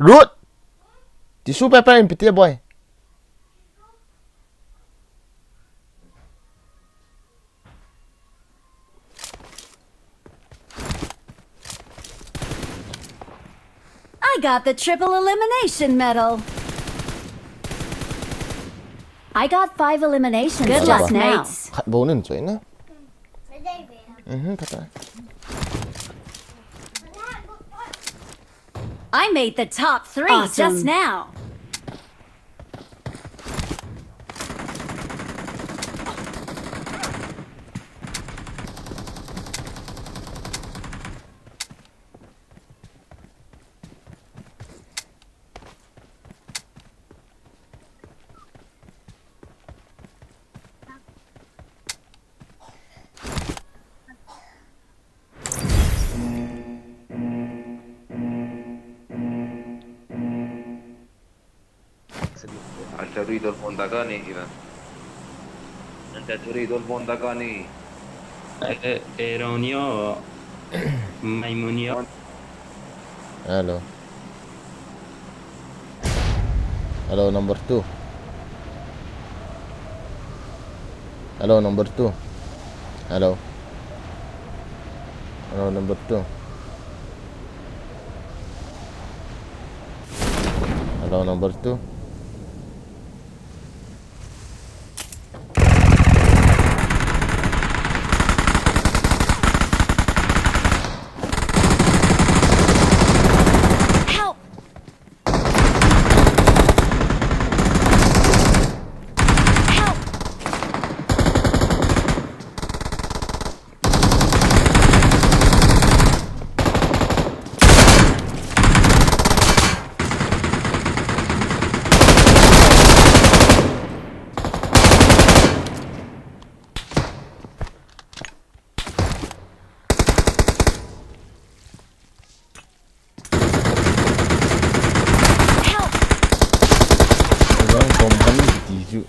Root! Tissue paper in pitiya boy. I got the triple elimination medal. I got 5 eliminations just now. Kat bonin so ina. Kata. I made the top 3 just now. أنت تريد البندقاني إذا أنت تريد البندقاني ایرانیا میمونیا Hello. Hello, number two. Hello, number two. Hello. Hello, number two. Hello, number two. Help! Help! Help! Jangan kompan tisu.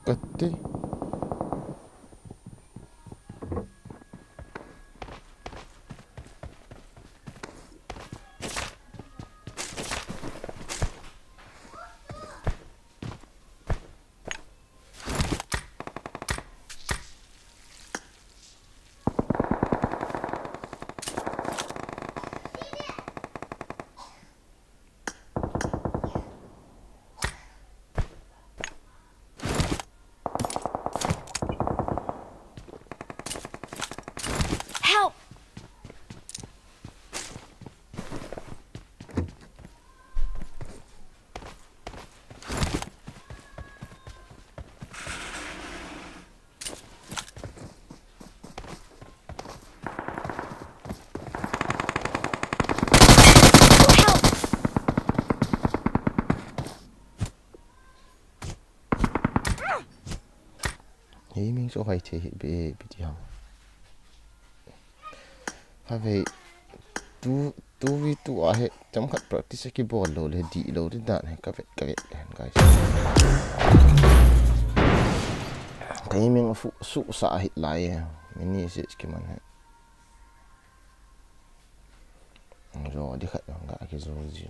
Kati. Help! Help! Hí mình số hay thì bị diam. Have tu vi tu ahe chấm khat practice ki ball lo le di lo di dan ka vet guys. Cái mình phụ su sa hit lai mini is ki man he. Rồi đi khat nga cái rồi gì.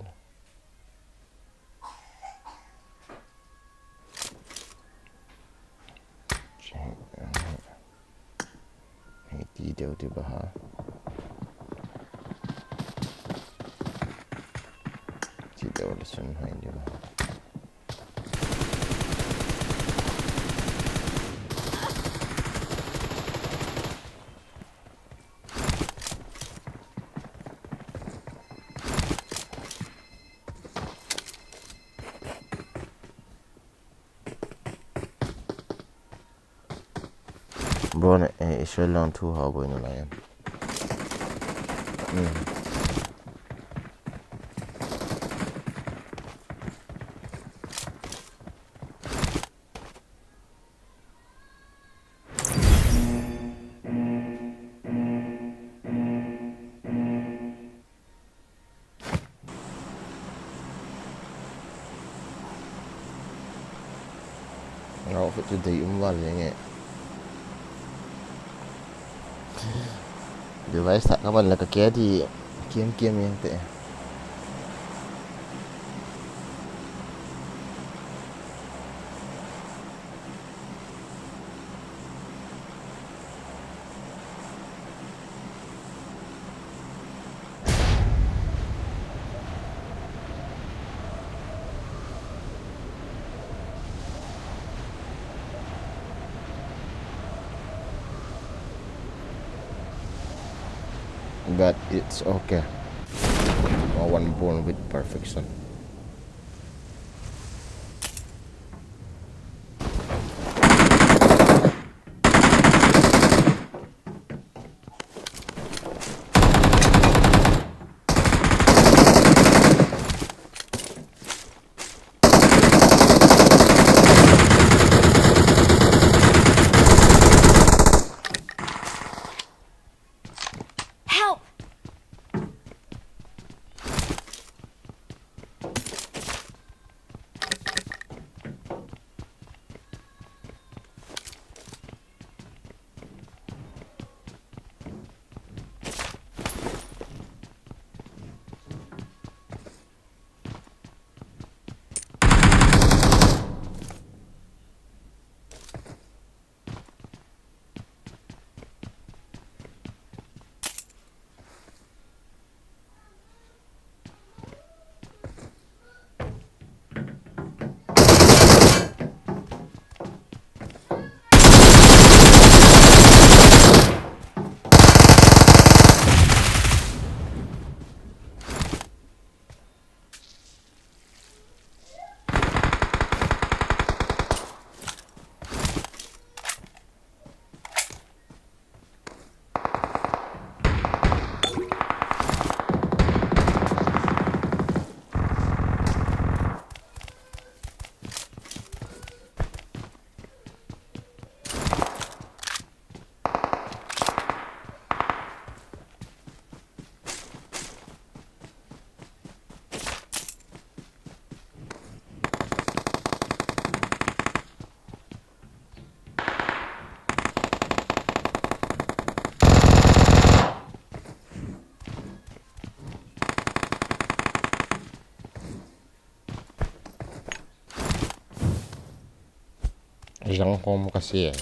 Di đều di baha. Di đều là sun hai di baha. Bro này sẽ làm thu họ bởi nó lại em. Nó phải từ từ vào vậy nghe. Device tak kapan lah kaki di game yang tak. but it's okay. No one born with perfection. Help! Yang home kasi eh.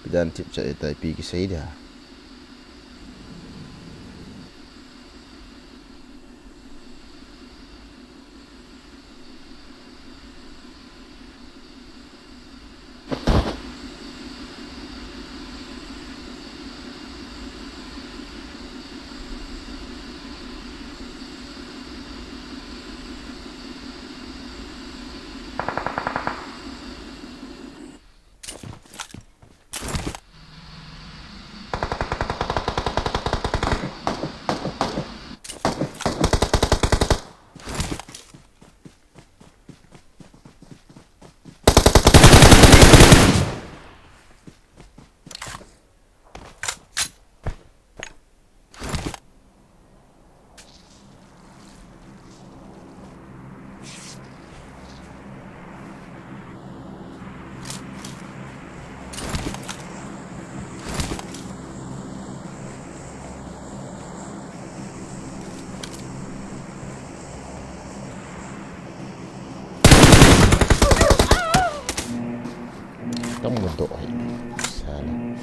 Bidan tip chạy tại pi cái sấy dia. Trong một đội xa lắm.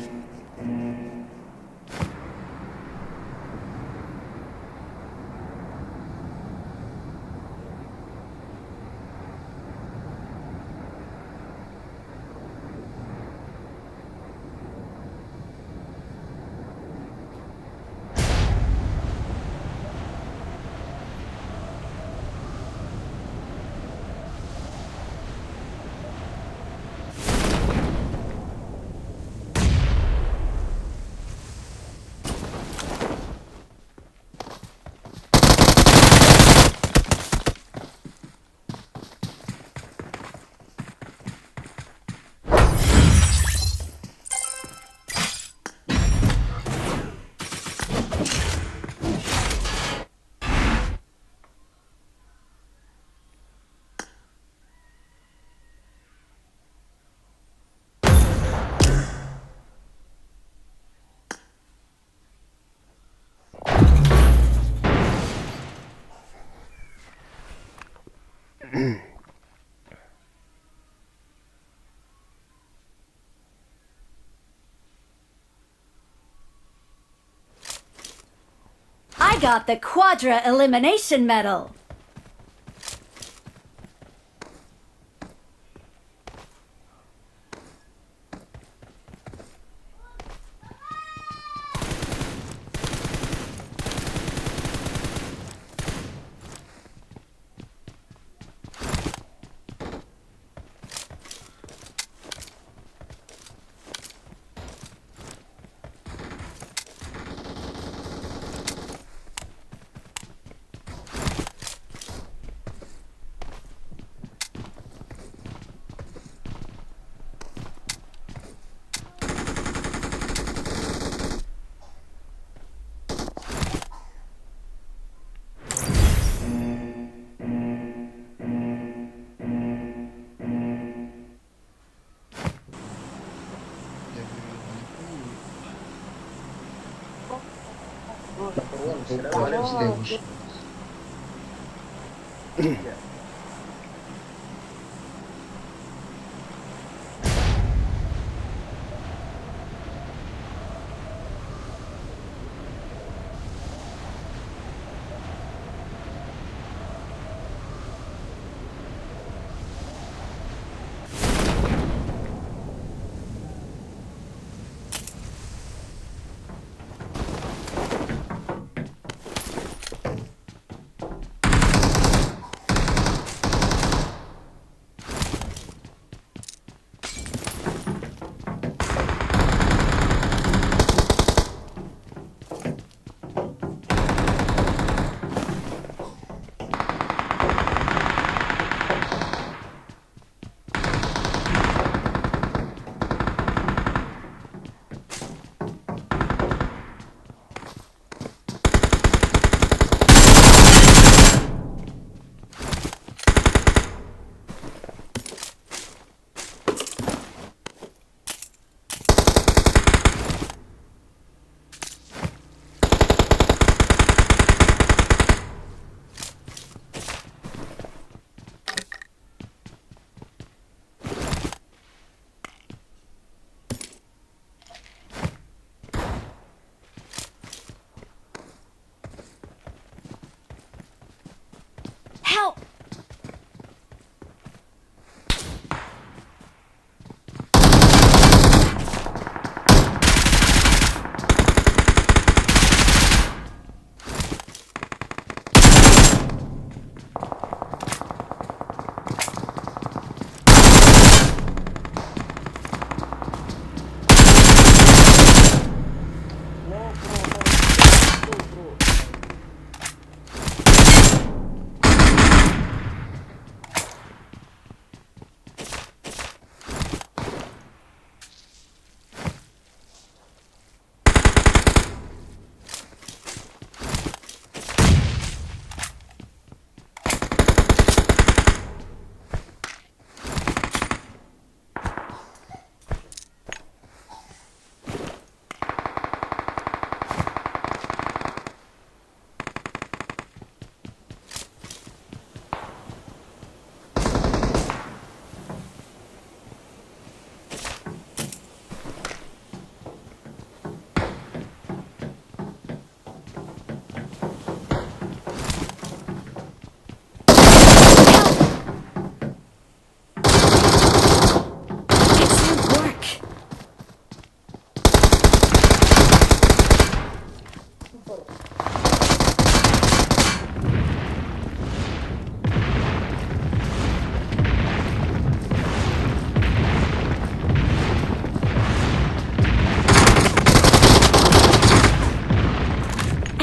I got the Quadra Elimination Medal.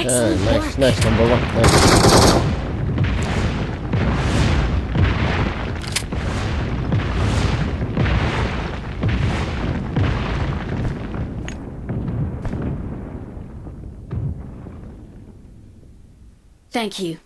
Excellent work. Nice, number one. Nice. Thank you.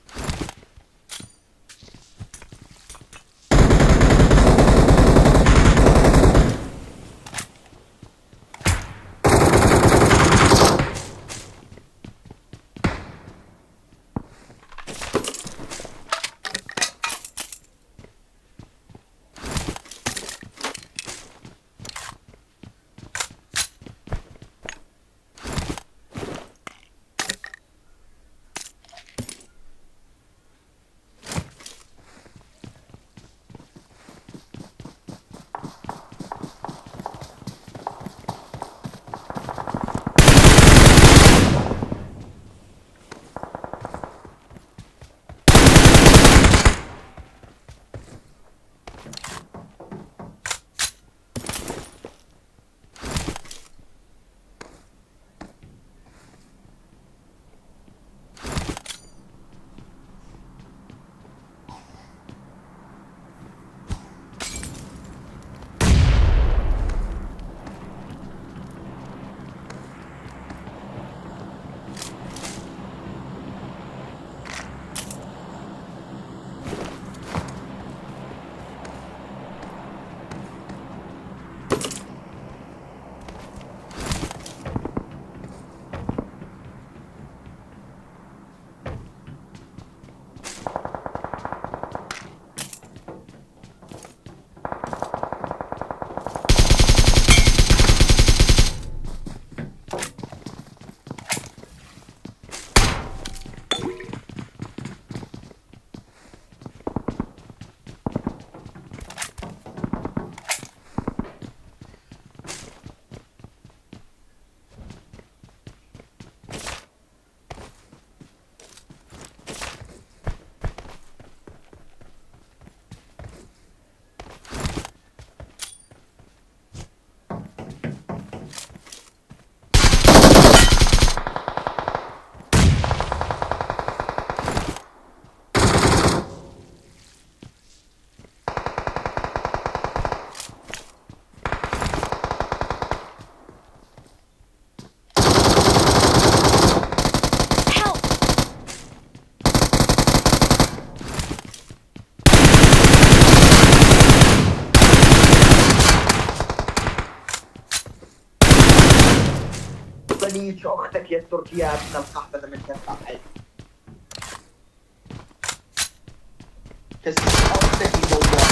بنيت أختك يا التركية ابن القحبة من تفعل تسمع أختك والله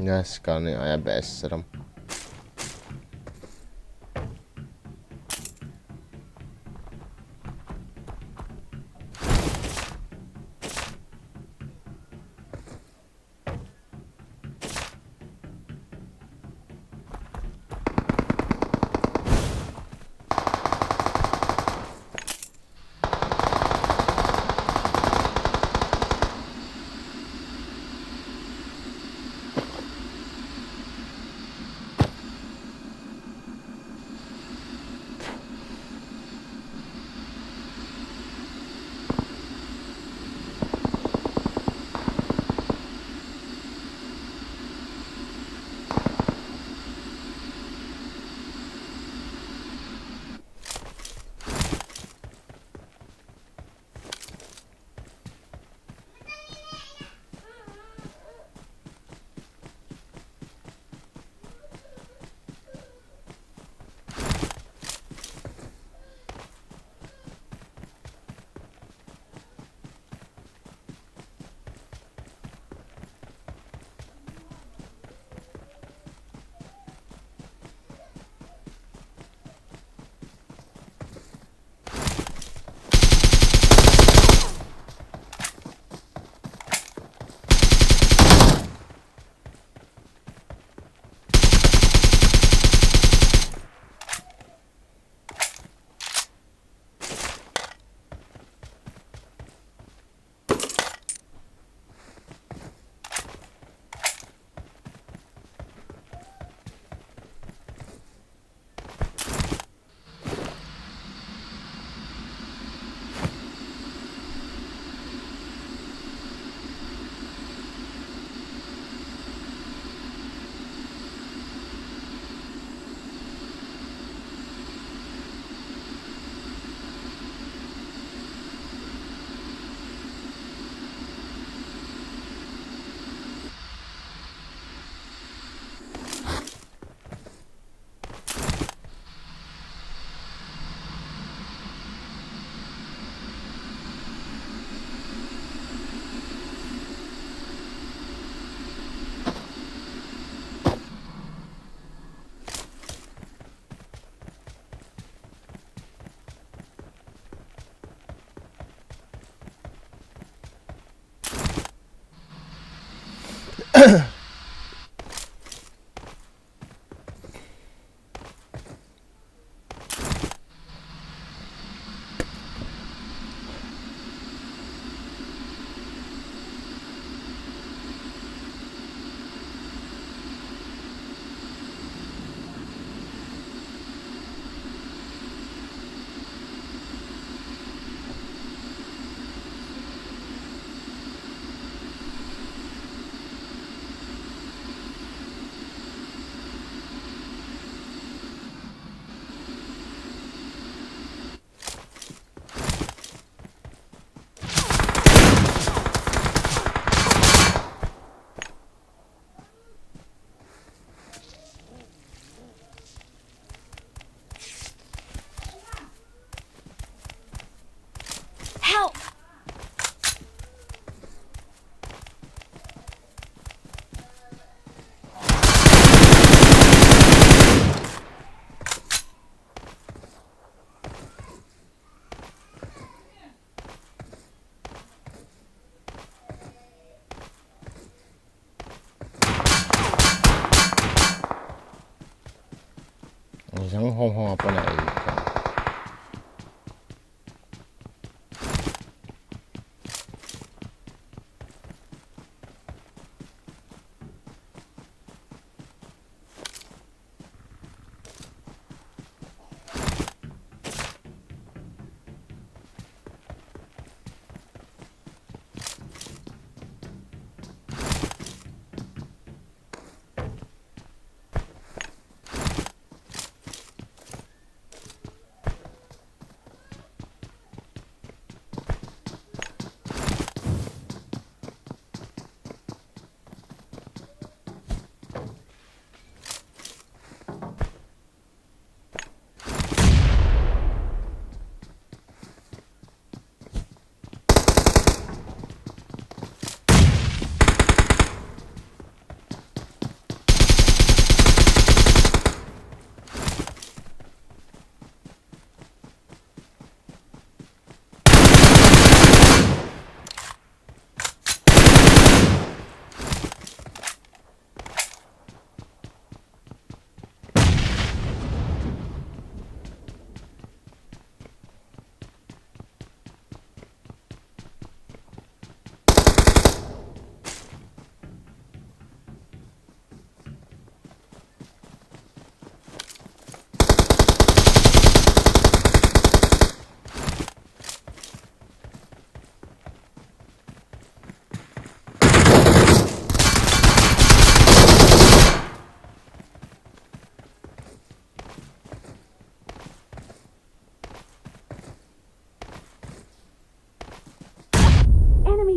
Yes, sekarang ni ayah best seram.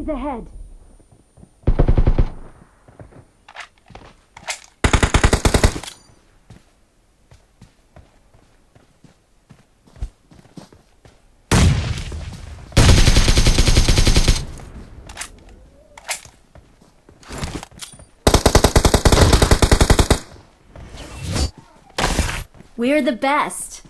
Enemies ahead. We're the best.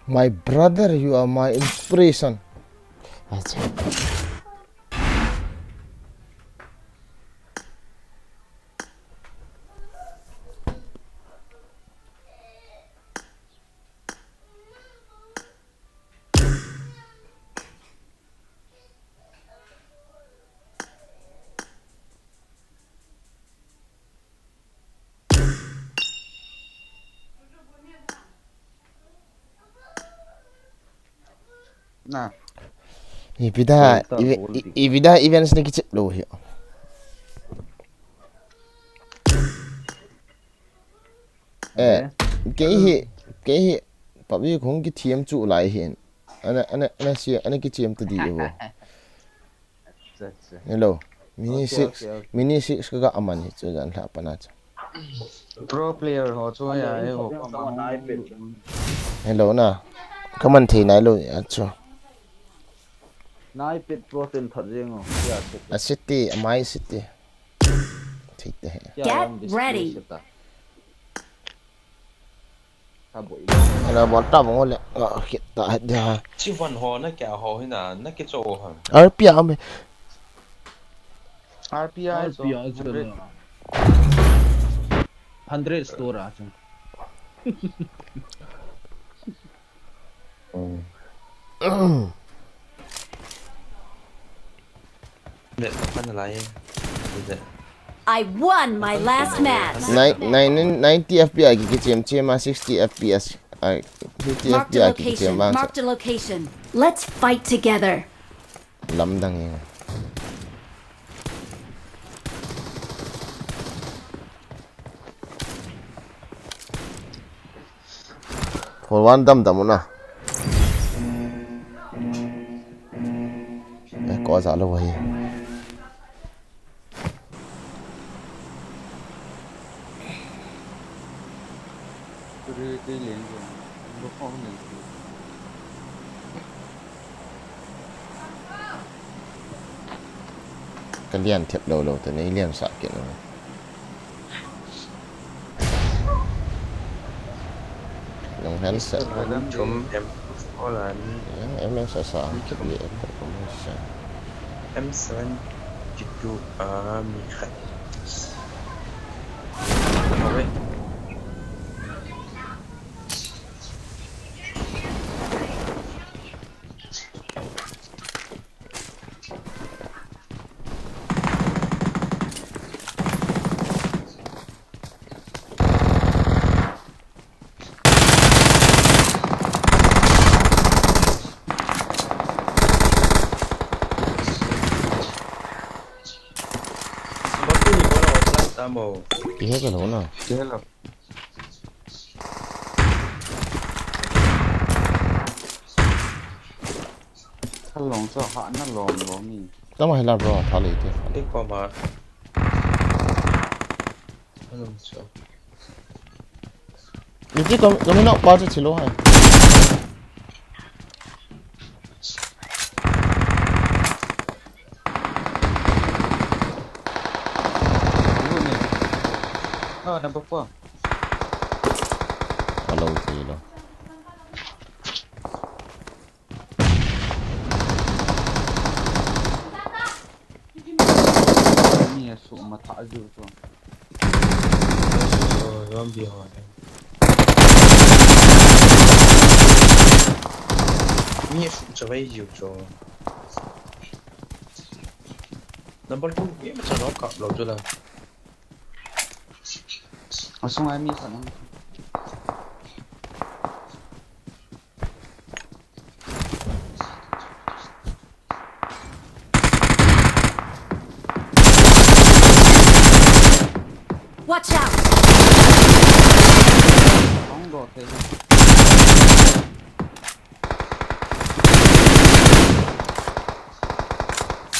My brother, you are my inspiration. That's it. Nah. Ibida events ni kicip lo here. Cái PUBG không cái team chủ lại hiện anh xia anh cái team tự đi vô hello mini six cái aman hi chu jan la pana Pro player ho chu ya e ho hello na kaman thi nai lo acho nai pit protein thật riêng ho ya a city amai city ठीक है Get ready. là bọn tao bọn lẹ hiện tại giờ chi phần hồ nó kẹo hồ hay là nó cái chỗ hả ở phía mày RPI 100 store aja. để tập phân là lại I won my last match. 90 fps cái chém mà 60 fps 50 Marked a fps cái chém location. bang Marked a location. Let's fight together. lắm đằng nghe for one đâm đâm na có giá lâu vậy cái liền rồi nó không này cái liên thiệp đầu đầu từ này liên sợ kiện rồi lòng hắn sợ chúng em có là em đang sợ sợ cái gì em cũng không sợ em sẽ chụp chụp ở mi khách thôi mồ đi hết rồi đúng nào thế là thằng lòng sao họ nó lòng mình tao mà hay làm rồi tháo lấy tiền đi qua mà không sợ đi chứ có mấy nọ bao nhiêu chỉ lỗ hay number 4 có lâu thì đâuนี่สูมาถ่ายอยู่ตัว rồi gom bia hỏi mi phụ cho vay nhiều cho number 2 biết mà cho nó cọp lâu cho là ở xong ai mi phải không Watch out! ต้องโดดเลย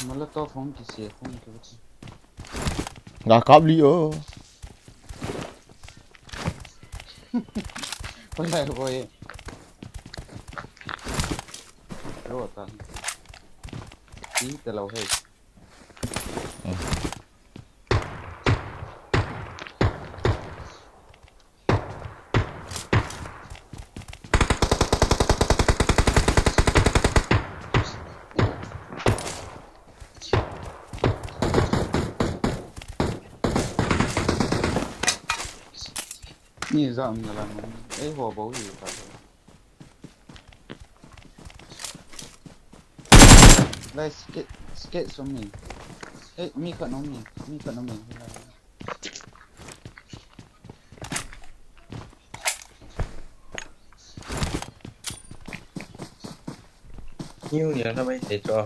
มันแล้วตัวผมจะเสียผมจะ Gà cọp đi ơ. คนแรกเลยโดดตันตีแต่เราให้ นี่จะมีอะไรมั้งหัวโบอยู่ครับได้สเก็ตสมีมีขนมมีขนมหิ้วเนี่ยทำไมเตะจอ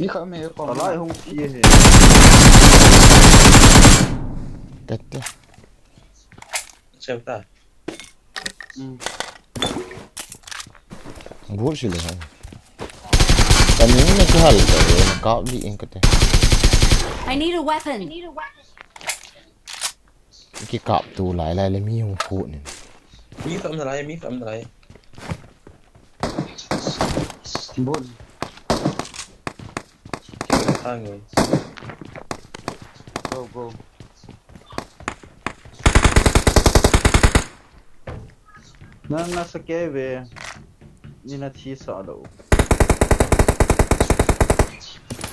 มีขนมของ ตลอดห้องพี่เหรอ Cách đấy. เชลตา Bố xì lửa. Tao nhớ nó cứ hẳn rồi nó cọp đi anh có thể. I need a weapon. Cái cọp tù lại lại lấy mi hông phụ này. มีคำอะไรมีคำอะไร บุญ ข้างเลย goนั่นสเก็ตเวนี่นาทีสอด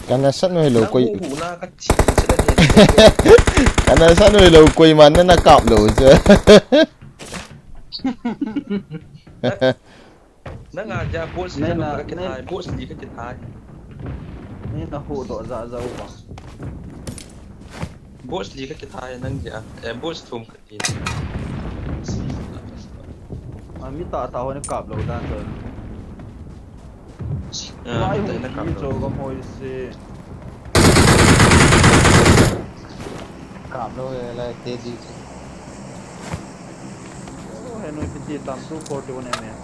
Cái này sẵn rồi lâu แล้ว quay. หูหน้าก็ฉีกจะได้เห็น Cái này sẵn rồi lâu quay mà nó cọp đủ chưa. นักงานจะโพสต์ให้เราก็ถ่ายโพสต์ดีก็จะถ่าย นี่นะหูโดดจะจะอุป โพสต์ดีก็จะถ่ายนั่งจะโพสต์ทุ่มกันดี มันมีต่อให้กลับเราด้านเดิน ไล่ แต่ หู นะครับ พี่โจก็มวยสิ กราบเลยอะไรเตะดี เห็นหนุ่ยพิจิตรตามตู้โคตรวันนี้เนี่ย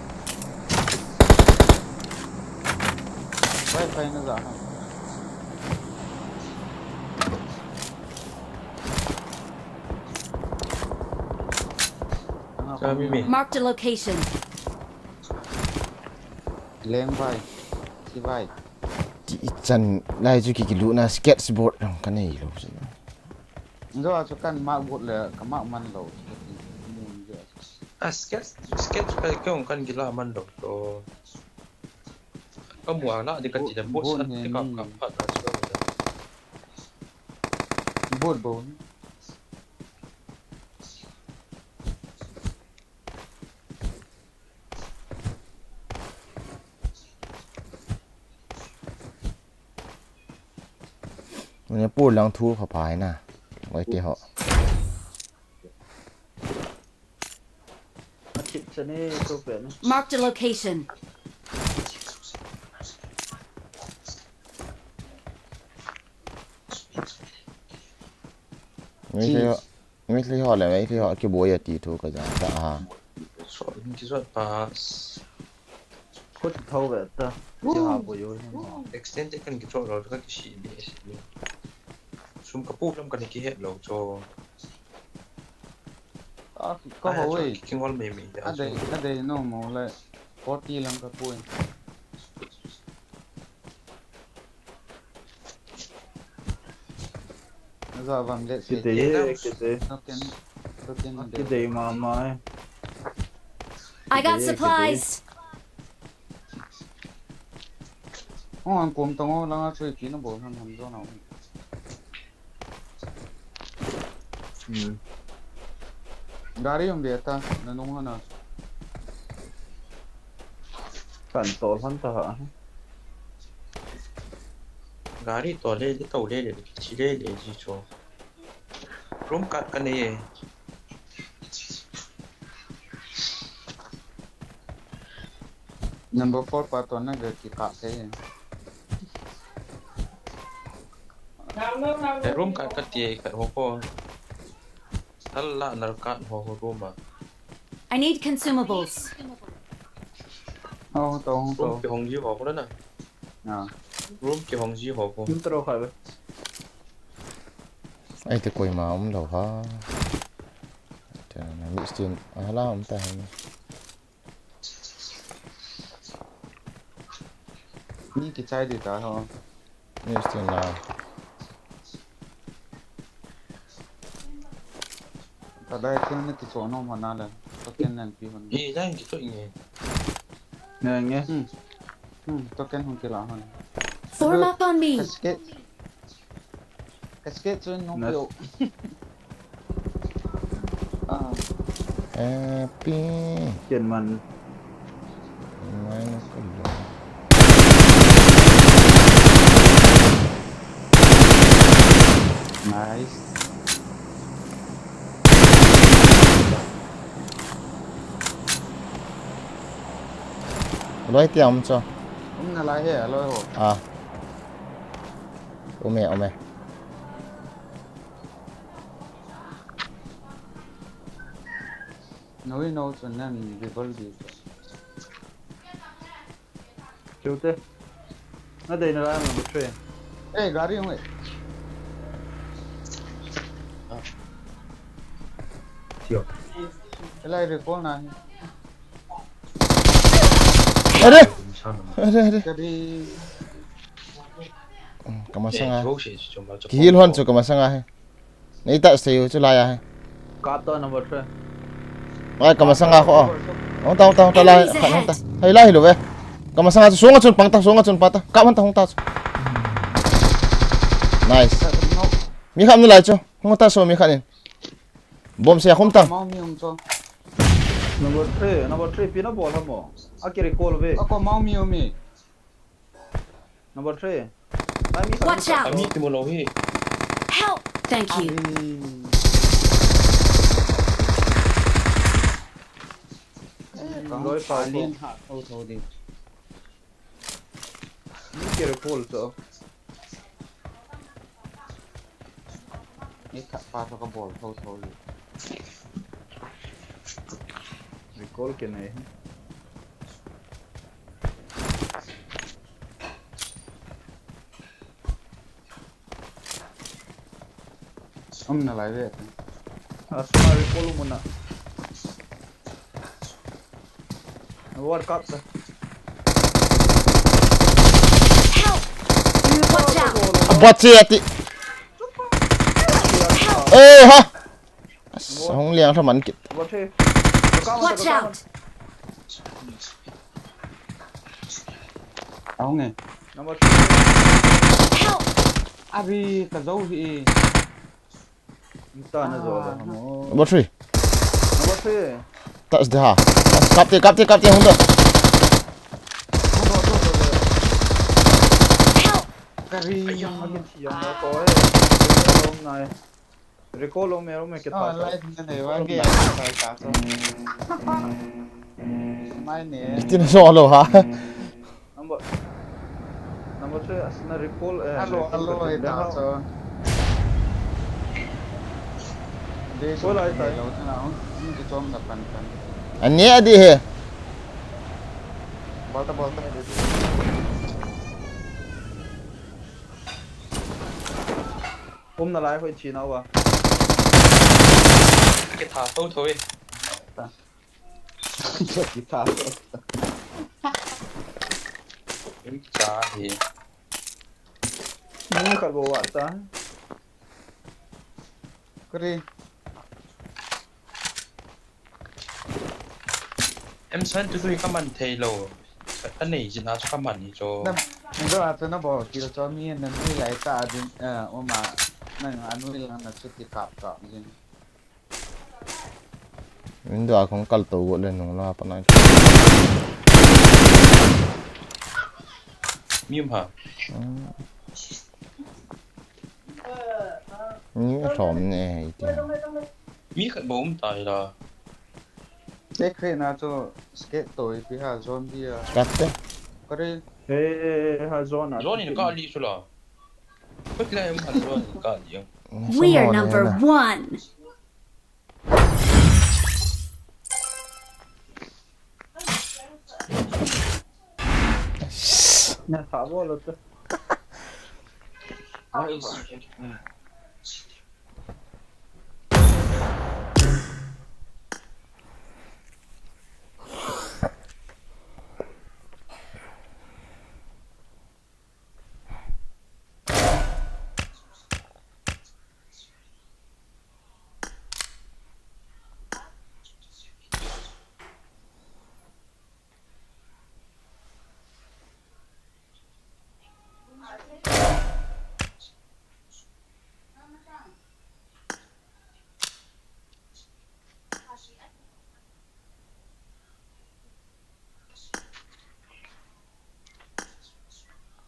ไว้ไฟนะจ๊ะ จะไม่มี Marked a location. เลี้ยงไฟที่ไฟ Chị chân lại cho cái lũ na skateboard không cái này lâu rồi. มันก็จะกันมาบุดเลยกับมามันเรา สเก็ตไปก็ของกันกีฬามันดอกโตก็หมัวละเด็กก็จะโพสต์ที่กับพัดมาช่วย บุดบุญ Nó bùn lăng thu phải phải nè. Vậy thì họ. อาทิตย์ชนี่ตัวเป็น Marked a location. Mấy khi họ là mấy khi họ cái bối ở tỷ thu cái giá cả à. สอนที่สอนปา โคตรเท่าแบบเต้ที่หาบุญอยู่ extend กันกี่โจเราก็ฉีดนี่ซุ่มกระปุกน้ำกันกี่เห็ดเราโจ ก็โว้ย คิงวอลไม่มี อันเดย์โน้มเลยพอตีลังกระปุยแล้วก็วันเด็ก คิดดีคิดดี ต้องเต้น คิดดีมาไหม I got supplies. อ๋ออันกลมตรงนั้นแล้วช่วยกินน้ำบ่อทำด้วยหน่อยGari yung beta, nanungan na. กันโตพันธะ gari ตัวเล่ที่ตัวเล่เลยชีเล่เลยจีโจร่วมกัดกันเอง Number 4 pa to na gaki ka kay. แต่ร่วมกัดกันเตียกันหัวพ่อ Tala narkat ho roma. I need consumables. Không tô không Room tô. cái hồng dữ họ cũng đó nè. Room cái hồng dữ họ cũng. Kim tro khai về. Ai thì quay mà ông đầu ha. Trời ơi, bị xuyên la ông ta. Ni cái chai đi ta ho. Bị xuyên la. Ta đây cái này cái chỗ nó mà na là. Ta cái này bị hơn. Ý ra cái chỗ này. Nè nghe. Ta cái không cái là hơn. Form up on me. Cái skate trên nó Nè. biểu. Happy. Chuyện mình. Mai nó có lỗi. Nice. Lỗi tiêu ông cho. Ông là lại hết rồi hả? À. Ôm mẹ. Nói nói cho nên bị bớt đi. Chịu thế. Nó đây là một chuyện. Ê, gari không ấy? Chịu. Cái này được con này. Ở đây. Cái đi. Kamasanga. Gấu sẽ chồng vào. Kihil hon cho kamasanga hai. Nei ta sayo cho laya hai. Kato number 3. Ai kamasanga ko. Ông ta la khăn ta. Hay la hilo ve. Kamasanga sunga chun pata. Ka man ta hong ta. Nice. Mi kham ni lai cho. Hong ta so mi khanin. Bom se khom tang. Mau mi ông cho. Number 3 pina ball hả mò? Akiri call về. Có mau mi ông mi. Number 3. Watch Ami out. cái món hi. Help. Thank you. Rồi phải Liên hạ thôi đi. Akiri call cho. Ít thả pha cho cái ball thôi. Recall cái này. Ông là lại về. Asma recall muna. Work up. Help. Watch out. Abot siya ti. Eh ha. Hong liang thaman kit. Number 3. Watch out. Ông này. Number 3. Help. Abi cái dấu gì? Ta nó rồi hả mò? Number 3. Number 3. Tak sedah. Kapti hong ta. Help. Cái gì? Akin siya nó có ấy. Recall này. Recall ông mẹ cái Ờ, thằng. lại cái nàyว่าcái phải cả rồi. Mai nè. Ti na so lo ha. Number 3 asna recall Alo ấy ta cho. Đây Cô lại tại. lâu thế nào? Những cái chom là phần. Ani adi he. Bolta. Hôm nào lại phải chỉ nào à? Cái thả sâu thôi. Cái thả. Cái chả thì. Ini kat bawah ta. Cái đi. Em sáng tôi cái mình thay lầu. Cái này chỉ nói cho các bạn cho. Mình đó là nó bảo kêu cho mi nên mi lại ta đi. Mà nên anh nuôi là nó xuất hiện cặp gì. Mình đã không kal to go lên nong la pa na. Mium hả? Ni thom ne ti. Mi cái bóng tài là. Thế khi nào cho skate tối thì hà zombie à. Katte. Cái đi. Ha zona. Rồi nó có lý số là. Cái này em hẳn rồi có lý. We are number 1. nhà thả vô là tôi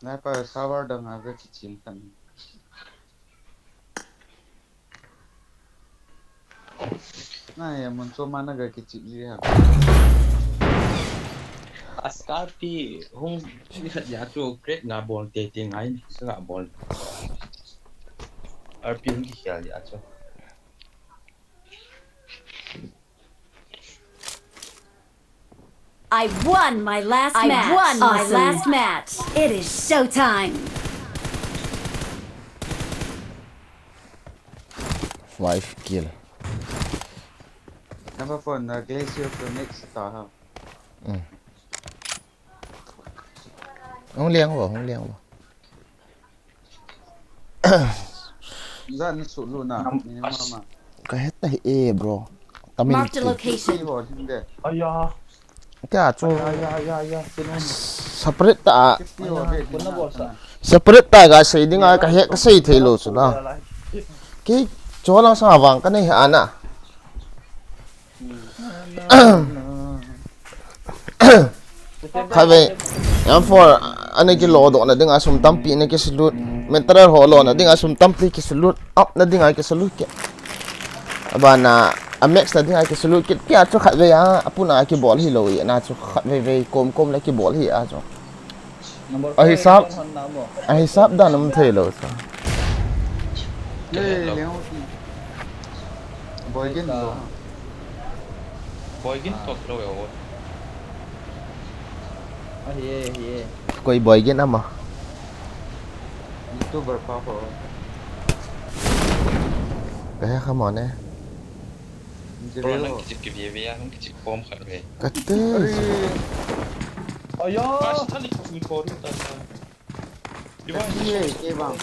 nãy bây giờ server đang ở cái chim thân này mình cho mana cái chim gì hả Askapi hung lihat ya tu great na bol te te ngai sa bol RPM ki khia ya cho I won my last match. I won my last match. It is showtime. 5 kill number 4 glacier to next star ha không liêng không liêng ra nó sụt luôn à minimum cái hết tay e bro tao mình Mark the location. đi vào trên đây aya cái chỗ aya xin ông separate ta đi vào đây quân nó bỏ sa separate ta cái xây đi ngay cái hết cái xây thế luôn rồi cái chỗ nó sao vàng cái này hả nè khai về em for anh ấy cái lò đó là đừng ai sum tampi này cái slut mental hồ lò là đừng ai sum tampi cái slut up là đừng ai cái slut cái bà na amex là đừng ai cái slut cái cho khai về à apun ai cái ball hi loi na cho khai về com lại cái ball hi à cho ai sắp đã nằm thế rồi sao lên léo thì boy gen đó boy gin tot lo yo aya coi boy cái nào mà youtuber power cái không mòn nè bro nang kicip ki vie ya nang kicip pom khat ve cái thế aya pas thali ni ko ri ta di ba đi cái vàng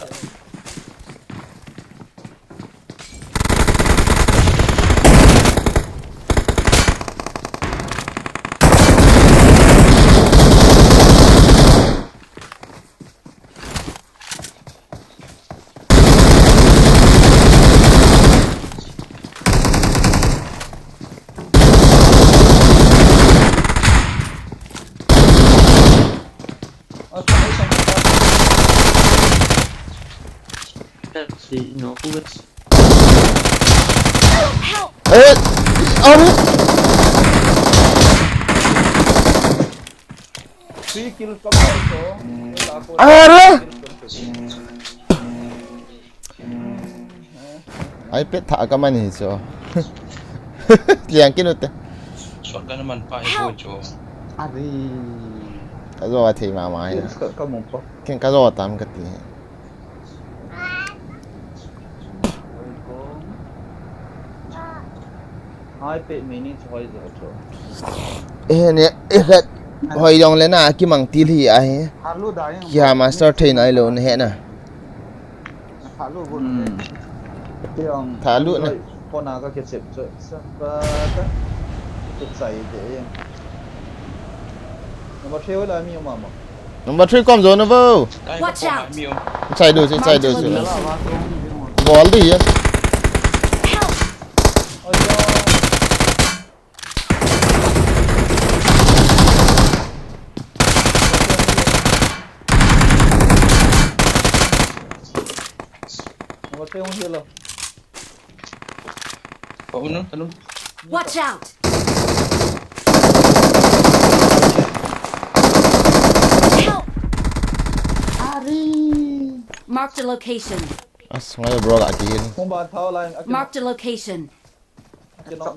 si no ku ê ông 3 kills kamu itu ada ai pet thả cái màn hình cho liền cái nút shot kan man pa e bo cho ari cái rồi thì mà mày kamu apa cái rồi tạm cái gì hai pe mini choi zo ê nè ê hồi dòng lên à cái mảng tiêu hi ai halu dah yang kia master train ai luôn hết nè halu pun yang thả luôn nè con nào có cái chip cho và cái chạy để nó mà theo là mi mà number 3 kom rồi nó vô Watch out. chạy được chạy được Mark the rồi location. ball đi á Help. nó mà theo không hiểu ko uno tanun Watch out. Help. Mark the location. as ngay bro lại kia không bàn thao lại Mark the location.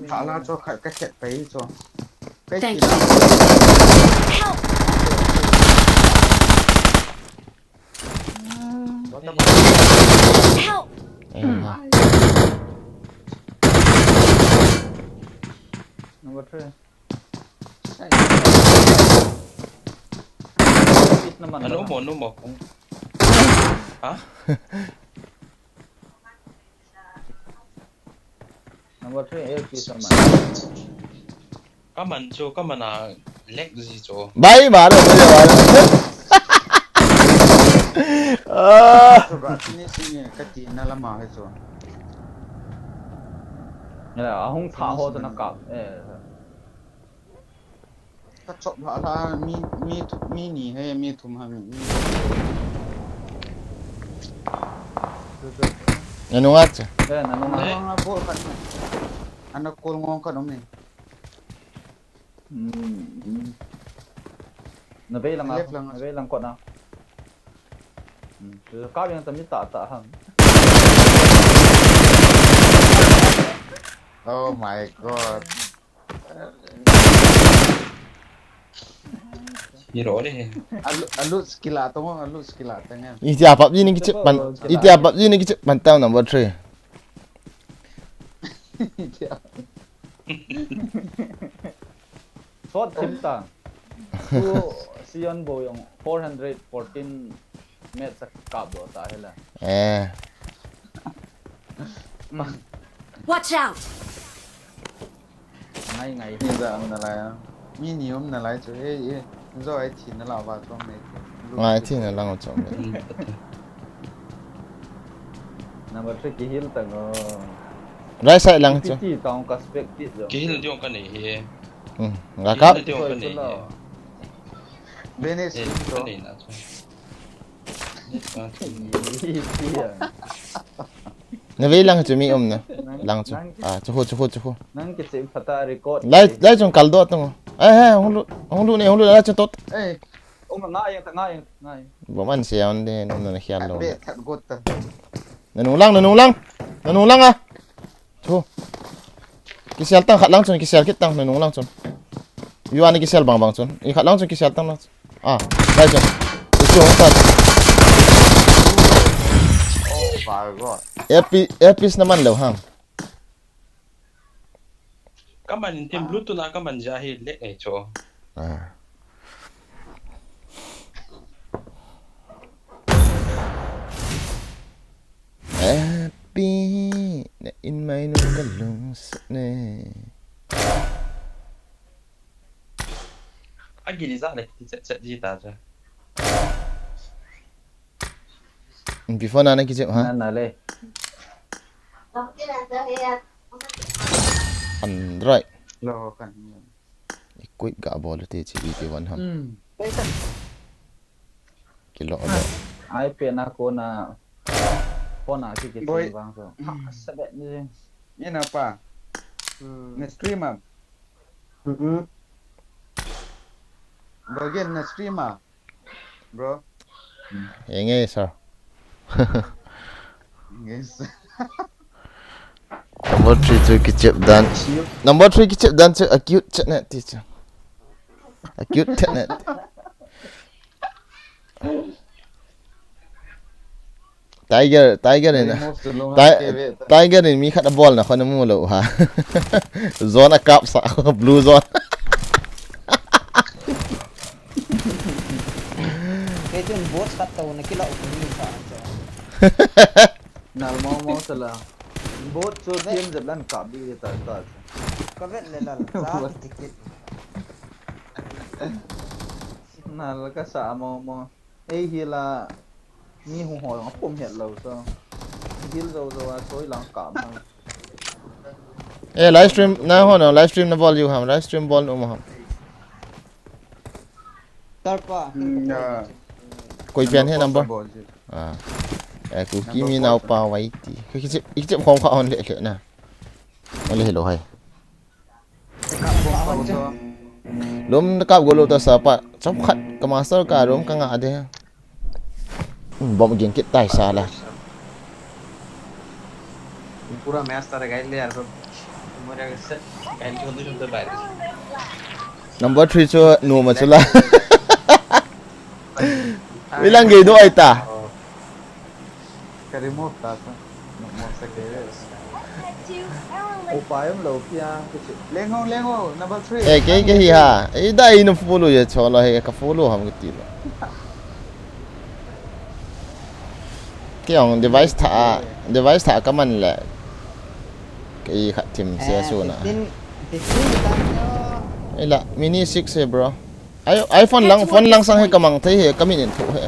thả ra cho cái sẹt đấy cho cái Thank chỉ you. Help. Help! Number 3. Naman. Ano mo? Ha? Number 3 earpiece naman. Kaman na leg gì cho. Bay mà rồi bây giờ. Suka sini kati na lama heso. Ya, ahong thaho to nakap. Ta chop la mi ni he mi thum ha mi. Ano nga chứ? Nanong nga po kan. Anak ko ngong kanom ni. Nabay lang ko na. Ka yang tami ta hang. Oh my god. Hero đi. Alu skillata nga. Iti apa ini kecil pantau number 3. Short timta. Tu Sion bo yung 414 met sa kabo ta hela. Watch out! Ngay hiện giờ ông là mi niệm là lại chỗ rồi thì nó lao vào trong này. Ngay thì là lang trong này. Number 3 kihil tang Right side lang chứ. Ti tang ka perspective rồi. Kihil diong ka ni. Ngak kap. Kihil diong ka ni. Benes to. Ka ni na. Navy lang cho mi na. Lang cho. Chuhu. Nang kasi pata record. Lai trong kaldo tong. Hong lu la cho tốt. Eh, ông ngay. Bo man siya onde no na hial lo. Be thật gột ta. Nanung lang ah. Chuhu. Kisel tang khat lang chon kisel kit tang nanung lang chon. Yuan kisel bang chon. I khat lang chon kisel tang na. Lai chon. Chu hong ta. My god. Earpiece naman lo hang. Kaman tim bluetooth na kaman jahil leg cho. Happy na in my nung galung ne. Agi di sa le ti set di ta cha. Before na nakijip ha. Nale. Android. Lo kan. Quick ga bol te chi bi wan ham. Kilo ba. iPad na ko na phone na ki bang so. Sabet ni. Yan apa? Na streamer. Bagian na streamer. Bro. Nghe sir. Yes. Number 3 tu kicip dan. Number 3 kicip dan tu acute chatnet teacher. Acute chatnet. Tiger ni. Tiger ni mi khat ball na khon mu lo ha. Zone cup sa blue zone. Cái chuyện bốt cắt tàu này cái lậu của mình sợ. Nào mau sala. Bốt cho thêm dập lan cặp đi tới. Có vết là giá ticket. Nào cái xã mau. Ấy hi là mi hùng hỏi nó phum hiện lầu sao. Hi rồi xối lăng cặp. Livestream na ho no livestream na ball you ham livestream ball no ham. Tarpa. Koi pen he number. Ku kimi nào pa wai ti. Kicip khong kha on le na. Ole hello hai. Lom nakap golo ta sa pa. Chop khat ka master ka rom ka nga ade. Bom gen kit tai sa la. Pura match tara gail le yaar sab. Tumhare set gail chonde bahar. Number 3 cho no ma chula. Bilang ge do ai ta. Kari mo tata. Mo sa kere. Two. Upaya mo lo pia kasi. Lengo number 3. cái hi ha dai no follow ye chola he ka follow ham cái lo cái ông device thả cái mình là cái khát tìm xe số nè 15 ấy là mini 6 he bro phone lang sang he kamang thấy he kami nhìn thủ he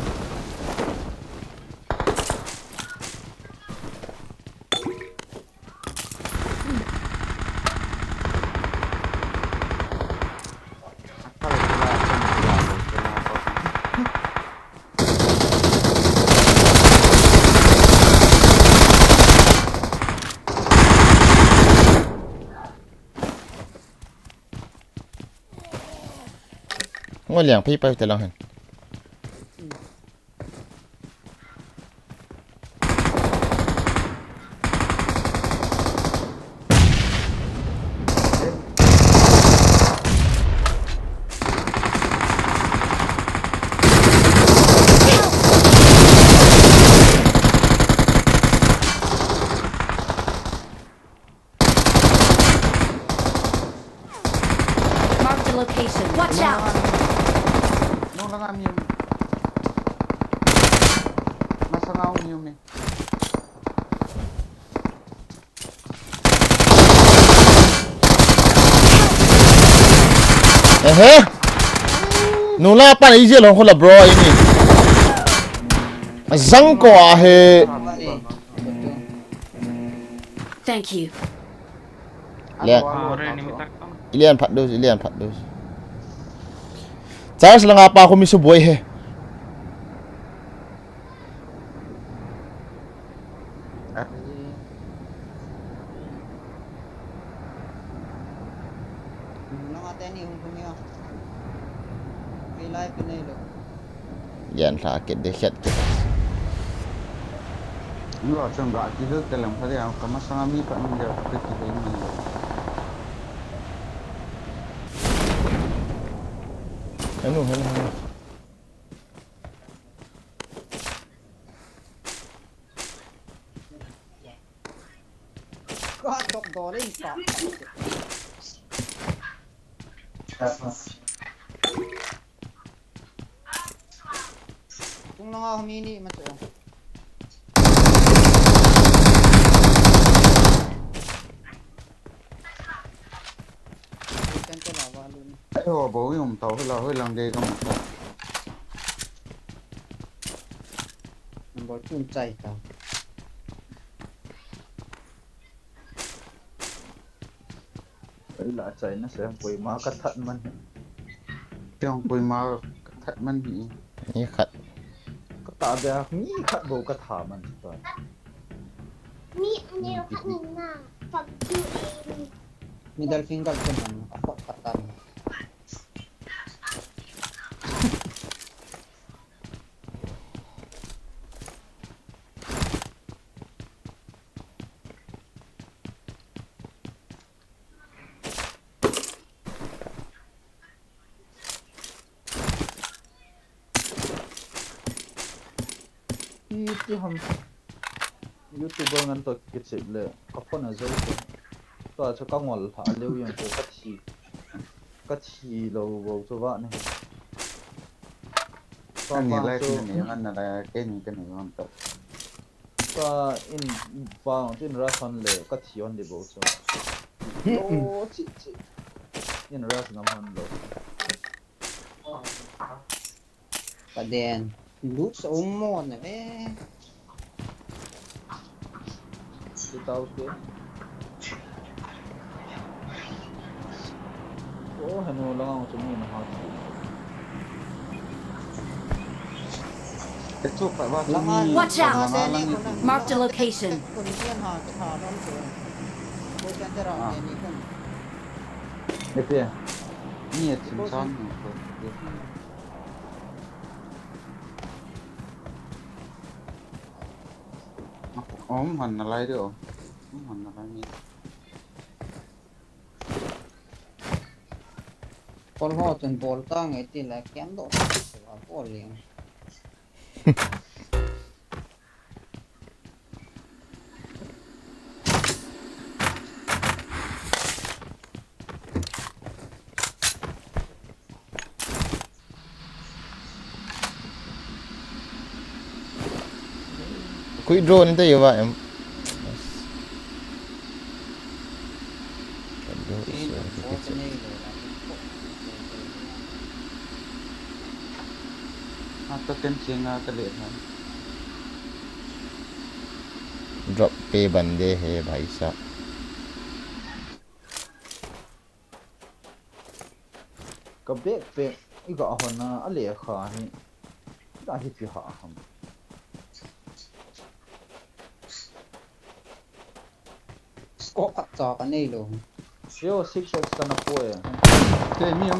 ngồi liền phi bay từ lâu hơn Mark the location. Watch out. Nung lang am yung nasangaw yung me. nula pa na easy lang ko la bro ini zang ko he Thank you. lian Ore ni mitak pang. ilian phat dos Charles lang apa ako misuboy he lian sakit dehsyat kita Enggak, saya enggak tidur dalam hari yang kamu sangat mi pak menjawab kita ini. ano có chọc đồ lên cả cũng nó mini mà chỗ cái nào vào luôn Ayo, bố dùng tàu hay là hơi làm đề trong một lần. mình bỏ chun chay tao Ấy là chạy nó sẽ quỳ má cắt thận mình. Trong quỳ mà thật mình bị ni khat Có tạ bè nghĩ khát bầu cắt thả mình rồi. มีอันเดียวค่ะหนึ่งน่ะฝักคิวเอง middle finger ko man ako patan Iti ham YouTuber ngan to kitsit le kapon a zai to cho ka ngol tha leu yang to ka thi lo bo cho wa ne anh nghĩ lại cái này anh là cái này ngon thật. ka in ba tin ra san le ka thi on de bo cho o chi in ra san man lo pa den loot sa ummo na ti tao ke o hanu lang cho ni na ha Cái chút phải vào trong Langan. Watch out. Langan. Mark the location. Kun yan ha don ko ko kan tera ni kun ne pe nhiệt chìm son ốm hình là lấy được ốm hình là lấy pol ho chen pol ta ngai ti la kem do wa pol liang Kui drone tu ya em. Tin phố cái này rồi là Atau kencing atau lihat kan. Drop पे बंदे है भाई साहब. Cái bếp bếp, cái gõ hòn na, ở lề khá hi, đã hít bị hạ hầm. có cặp trò cái này rồi. Yo, 6x kana po eh. Okay, meow.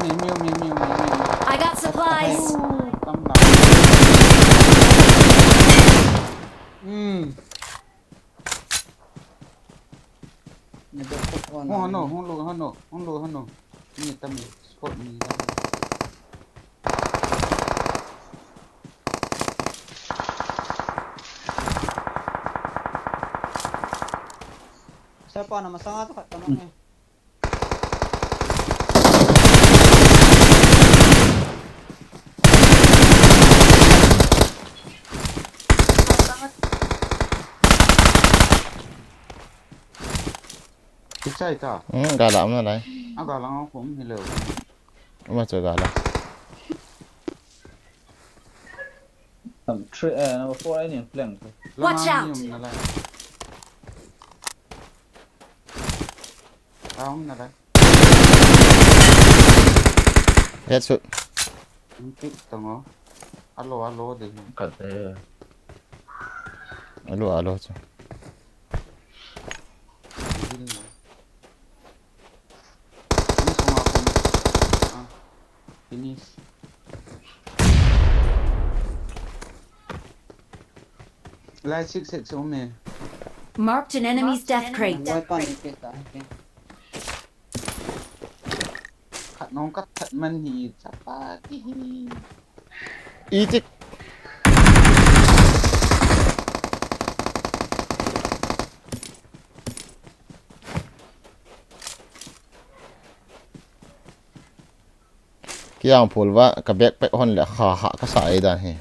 I got supplies. Tâm nào. Nó được phục con. Hon lo. Ini tâm spot ni. Siapa nama sangat kat tanahnya? Picai ta. Gala mana dah? Agak lang aku hilau. Macam gala. Number 4 ai ni flank. Watch out. Tahu nala. Headshot. Mungkin tengok. Alo deh. Kata. Alo tu. Ini semua aku. Finish. Lai six ome. Marked an enemy's death crate. Weapon kita. Kat nong kat kat man hi cepat. Itik. Kiang pulva ka backpack hon le ha ka sa ai dan he.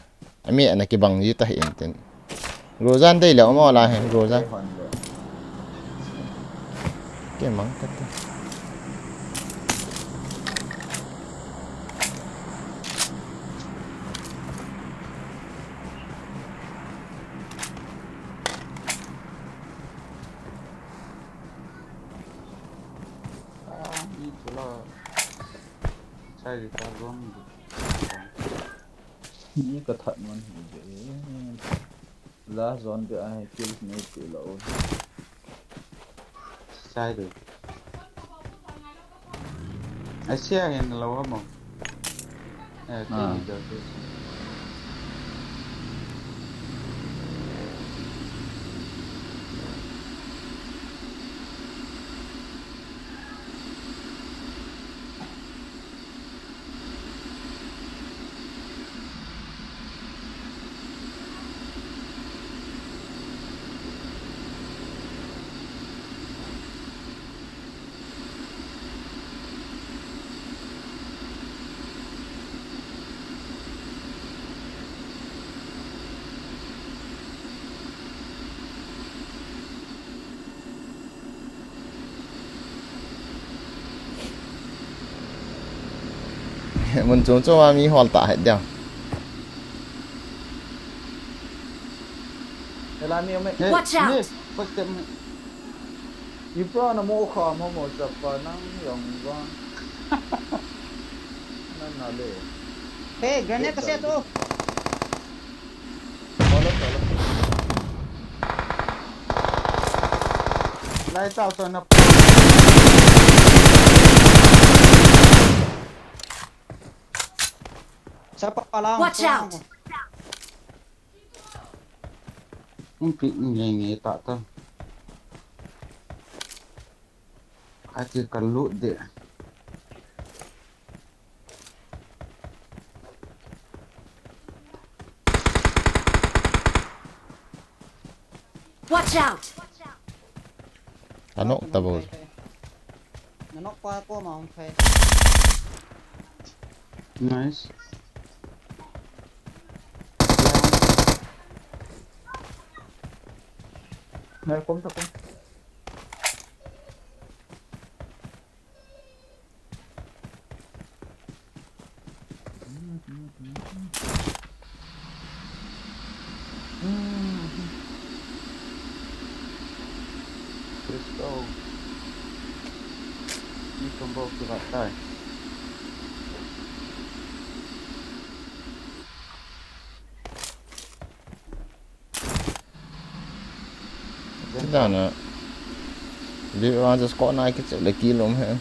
Ami ana ki bang yi ta hi enten. Rozan dai le mo la he Rozan. Ke mang ka ta. Itulah. Saya di tabung. Ni cái thật man hi je. Last zone be ai kill me to la on. Sai được. Asia yang lâu không? Cái gì được. Mình chúng cho mi hoàn tạ hết đeo. Ela mi me. Watch out. First step. Ibra na mo kha mo sa pa nang yong ba. Nan na le. Hey, grenade kasi ito. Follow. Lai tao cho nó. Siapa lang? Watch out. Mungkin nghe tak tahu. Hati kalau dia. Watch out. Ano tabos. Nanok pa ako mga kay. Nice. Này cũng thật cũng. Let's go. Đi combo cứ vậy thôi. Thế nào nữa đi vào just có này cái chỗ lấy kia luôn hả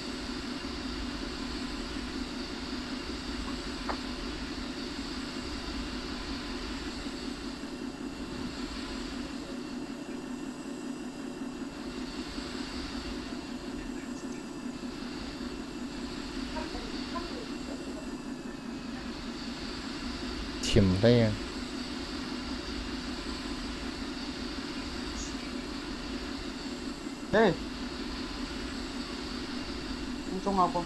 chìm đây à Ê, anh trông học không?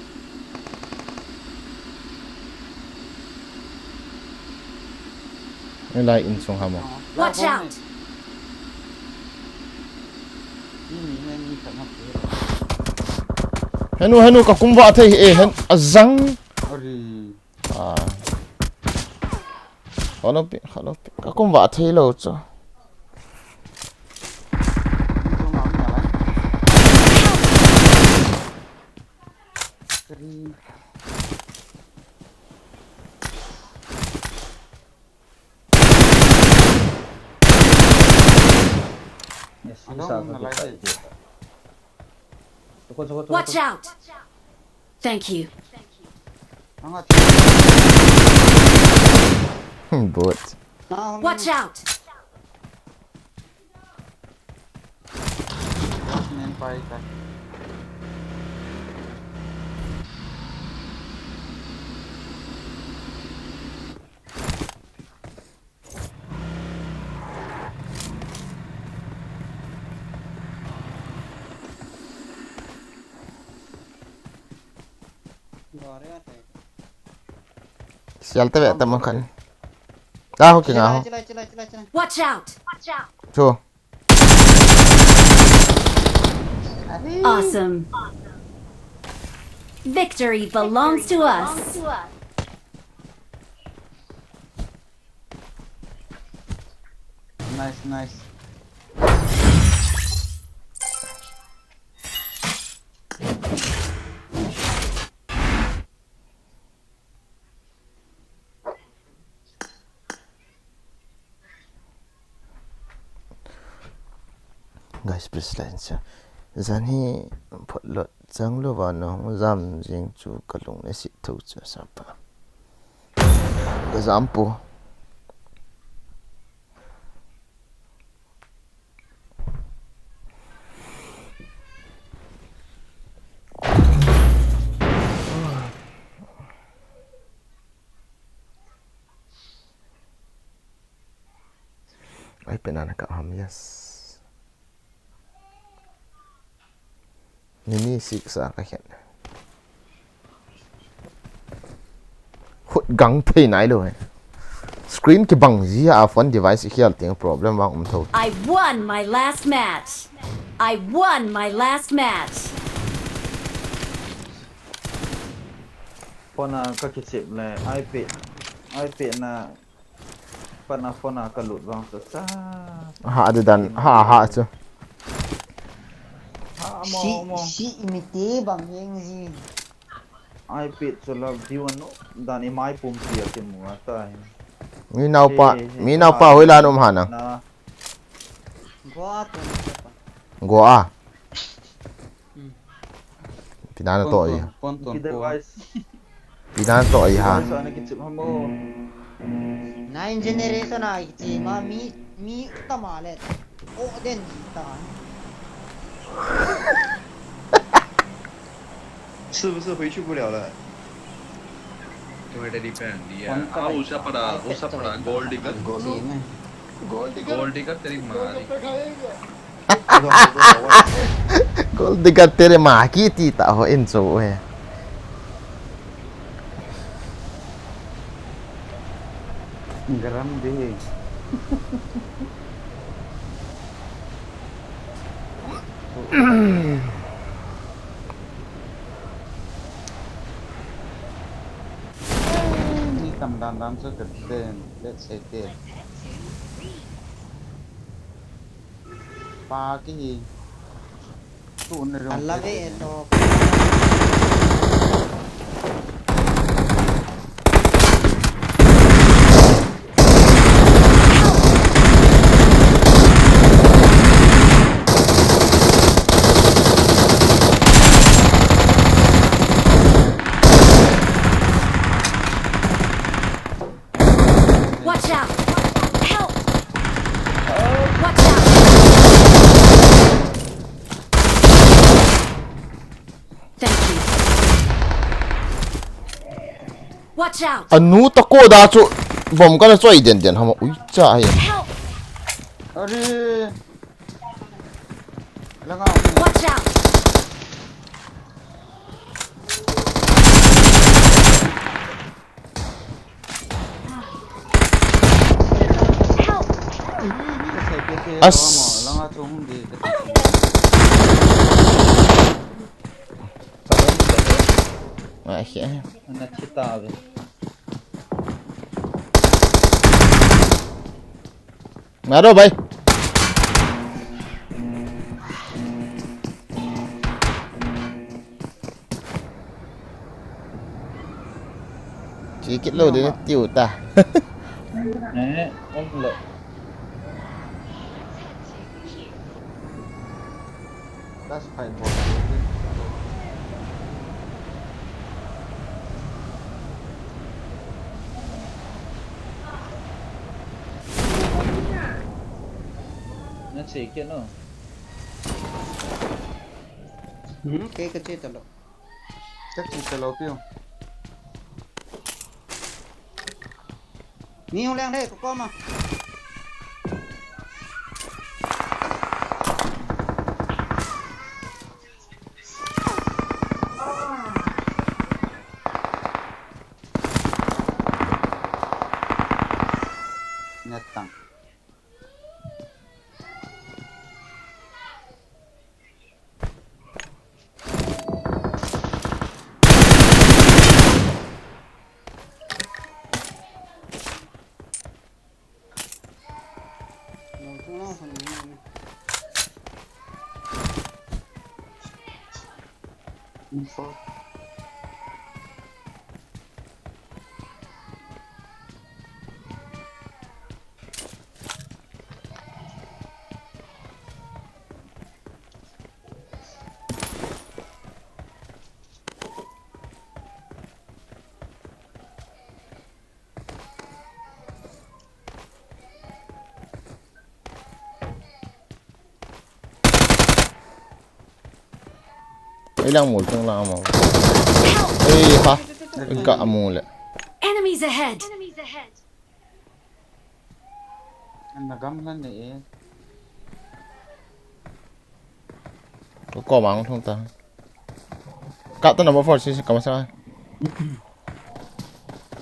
cái này in xuống hầm à Watch out! Ini phải học henu ka kumba thei e hen azang Ori, à khalo pi ka kumba thei lo cho trông học nhà lấy. Keri. Yes, Ano, isa ka nalagay. kita. Tukod. Watch out! Thank you. Angat. bot Watch out! Nên bay ta. Rồi đấy anh. sial te ve tam khan ta ho ki nga ho Chila. Watch out! cho Awesome. Victory belongs to us. Nice. guys presidents zan hi photlo changlo wa no zam jing chu kalung ne si tho cha sa pa ga zam pu ai penan ka ham yes Nini siksa ka hiện hút gắng phê nãy rồi screen cái bằng gì à phone device kia tiếng problem vang thôi I won my last match. I won my last match. Phone ka kitip le iPad na pana phone ka lut wang sa ha dan ha chứ Si imiti bang yang gì? iPad so la view no dan imai pum pia ke mua ta mi nào pa hoi lan hana na Gua tu go a pinana to ai Ponton ki po. device pinana to ai ha sa na kitip mo nine generation ai chi ma mi tamale. O den ta. 是不是回去不了了？ tomato the pan दी है Ponton. आ उसा पड़ा gold digger तेरी मारी Kol dekat tere maki ti ta ho enso he Garam deh. Ni cầm đàn đàn cho cái tên để xây tiền ba cái gì tụ này rồi Alabe ito. Watch out! Help! Watch out! Thank you. Watch out! anu ta ko da chu bom ka na choi den den hama ui cha hi Help! अरे लगा Watch out! Help! cái langa chung đi ma khẽ Nó chết ta về. ma đâu bay chỉ cái lô đấy tiêu ta Nè, ông lợi. that's fine boss Nó chỉ kia nó. Okay, kasi talo. chắc chỉ chờ lâu tiêu Ni yung lang đây, có mà. nhặt tặng info ấy đang một trong nào mà ê ha cả mù lệ Enemies ahead! Enemies ahead. anh là gắm lên để có cò mắng không ta cả tên là bao phật xin cảm sao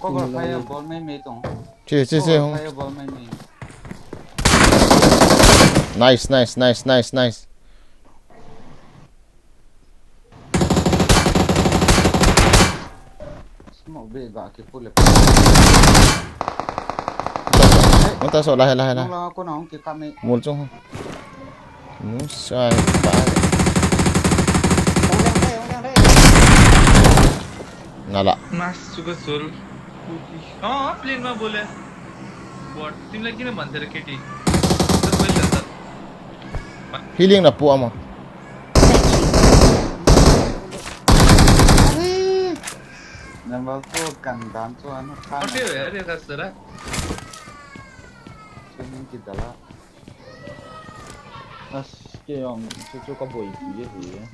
có gọi fireball mấy mấy tổng chị không fireball mấy mấy nice một bề gạ cái phụ lệ chúng ta sợ lại nó là con nó cái cam ấy một trong nó sai ba Yung lang đây. ngala मासुको झोल प्लेनमा बोले but तिमीलाई किन भन्थ्यो र केटी पहिले त healing là pu ama nằm vào chỗ cần đám cho nó khá अट्यो here कसरा cho nên cái đó là À, cái ông chú có bụi gì gì á.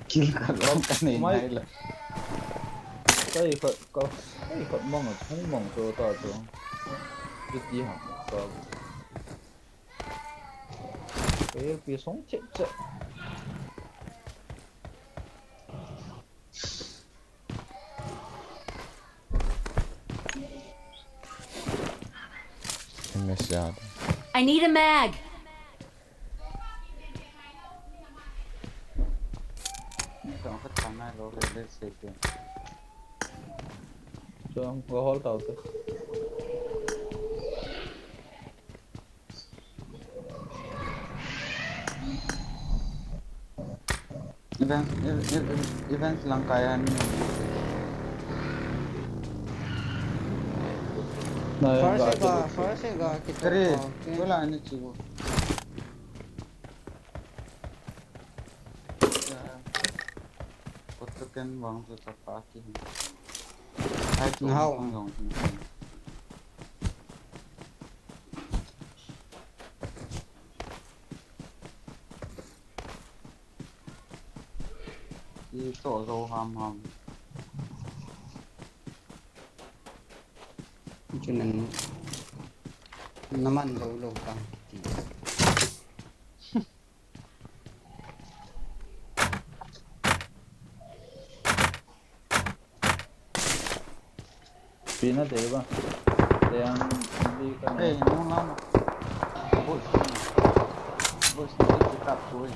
kill cả lắm cái này Mấy- này là Cái Phật mong là không mong cho ta cho. Cái gì hả? Có. Cái sống chết chết. message I need a mag! let's say que cho có hol tàu tới event lang kaya niyo. này First ga kita. Kare, wala na chigo. Kotoken bang sa kaki. Ay, Ngaw. Ito zo ham. Cho nên naman lâu tăng. pin nó thế ba để ăn đi cái Eh, này nung lang. Boss, kita tuloy.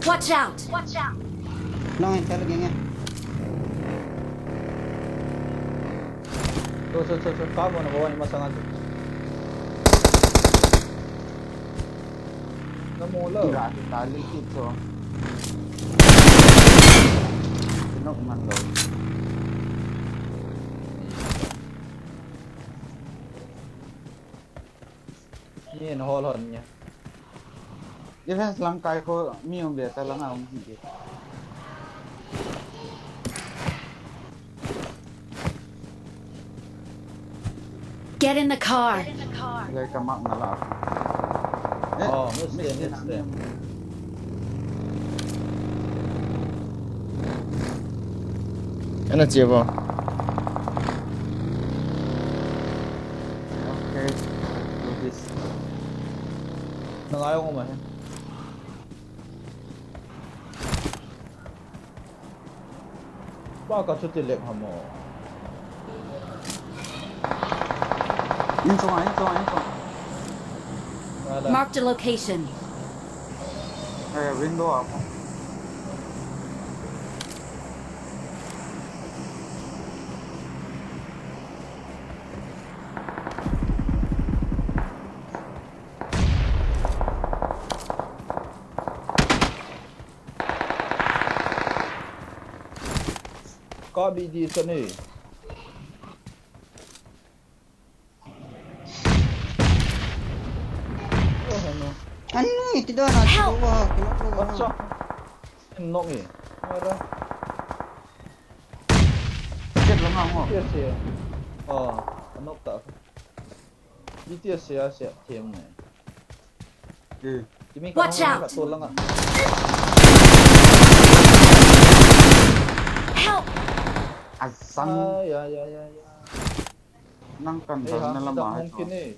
Watch out! Watch out. Long anh lagi nghe. 저 까고 나 뭐가 이마 상하지 nó mua lỡ Tira kita likit so. Tinok man daw. nhìn hol hồn nha Event lang kaya ko miyong beta lang ako hindi. Get in the car. Kaya kamak na lang ako. missed it. Ano chia vào Okay. Do this. nó ai không mà ba cả chút tiền lệ hầm mồ Yun so. Marked a location. Kaya window ako. có bị gì sao này Ano itu dah nak keluar, What's up? Nóc nhỉ? Ngoài ra Chết lang ako. Tiết xe nóc tạo đi tiết xe sẽ thêm này Eh. Chỉ mình Watch không out. có tôn lắm ạ Help! Asang ya nang kan Ê hả, na đọc lamang mong ito. kín đi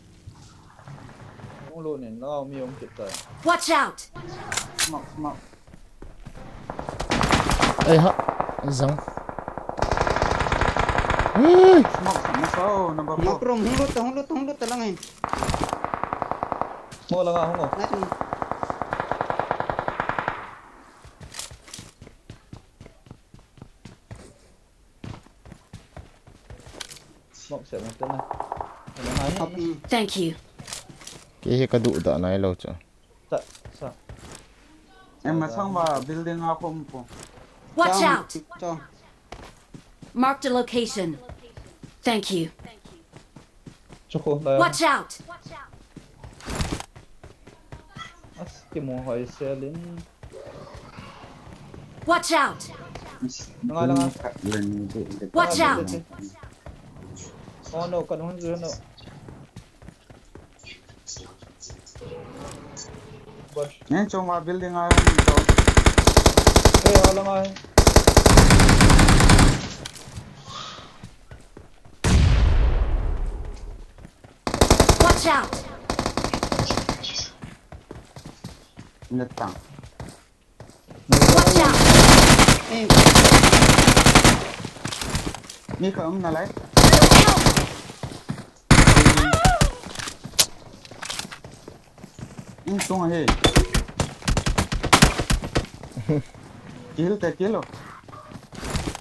Ông lộn này, nó mi ông kịp tới Watch out! Smoke. ay ha zang Smoke sa masaw. Number 4. Makrum hulut lang eh. Ngô là ngà không ngô Nát ni. Mộng sẽ một tên này Nó nói hết này Thank you. cái cái đủ đã này lâu chưa Sao Eh, masang ba building ako mo. Watch out! Cho. Marked a location. Thank you. Cho khô, đây Watch out! Cái mùa hỏi xe đến Watch out! Nó ngà Watch out! no, cần không dư no Ngayon so mga building ako dito. Ê, họ là ngà Watch out! Natang. Watch out! Eh, Ni ka na light. Help! tung hey kill te kill lo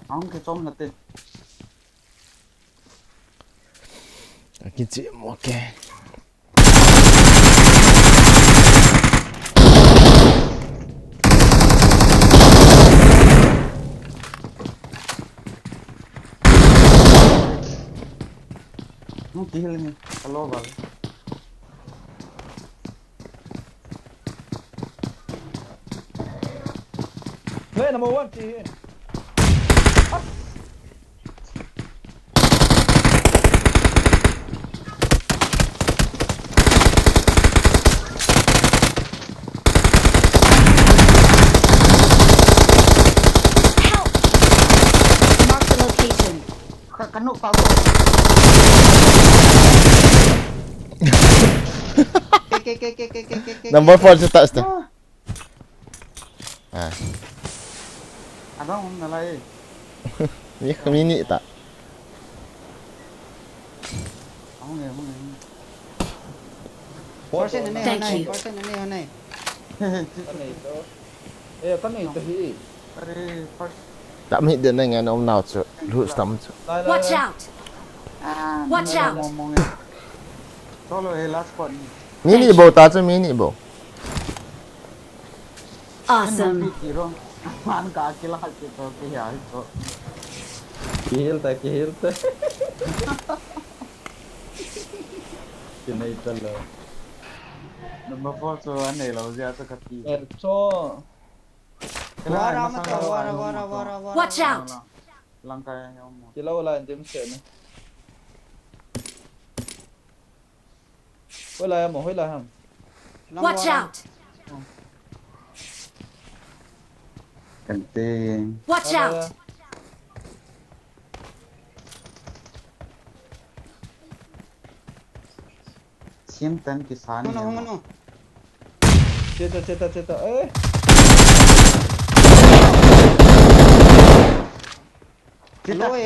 ang ke chom na te cái chị một cái nó kill ni kalau bal Hey, number one, see here. Mark the location. Kanuk pa ke number 4 sa taas na ah ada om nalai ini mini tak ang nge person na Thank nay you. person na nay Cái này to. Ê, cái này to hi. are first tak mihit din na nga om now so lu stam so Đây, đây, Watch đây. out. Watch out. ngomong solo last squad mini bo ta cho mini bo Awesome. hero man ka kila ke to ke ya to Kill ta, kill ta. Cái này to là. number 4 so ane lo ja to kaki Er cho. wara mata wara Watch out. langkai om Chỉ lâu là em sẽ này. Hối lại em, hối lại em. Watch out. kenting Watch Đây, out. đây. sim tan kisan no Chết ta. Ê.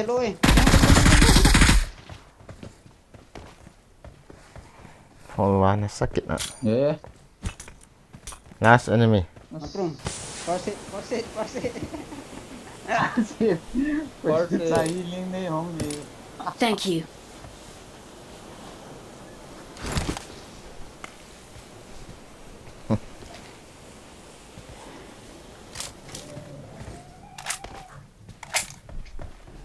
lôi follow na sakit na Yeah. last enemy Matrum. Force. sa healing ni hom ni Thank you.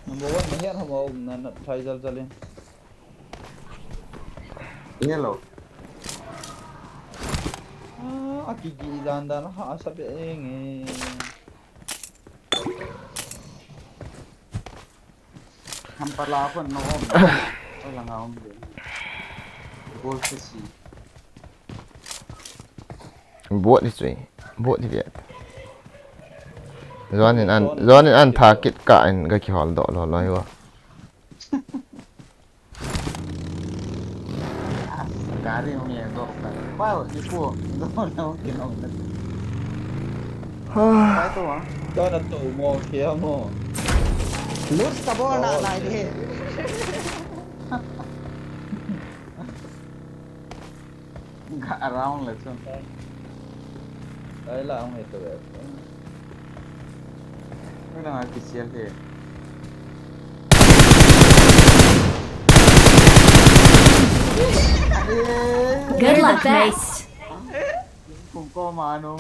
Number one, mấy hiện không ông nó thay ra lên. yellow Ah, kiki dandan ha sabi nghe. hampala pun no om ola nga om de gol ke si buat đi rồi buat đi vậy do nên ăn thà kết cả anh cái kiểu đó lo lo rồi gari om ye go wow di ko do no ke no phải to à Cho nó tụ mò kia mò. Lurs ka ball na lại đi around let's go Đấy là ông này tự vệ. cái nào cái xe thì Good luck, mates. cũng có mà nó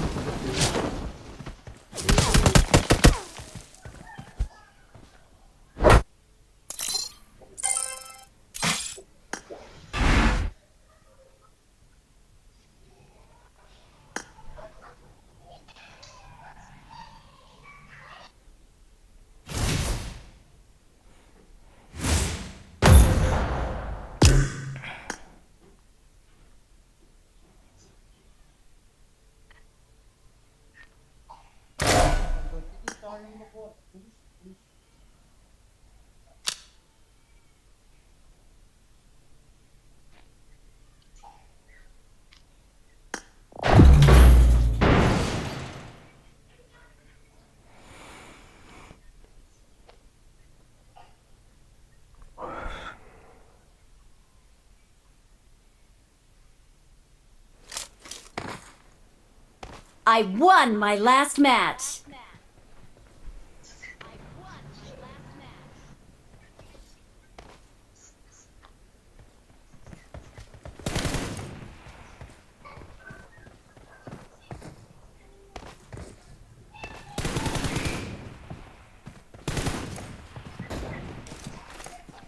I won my last match.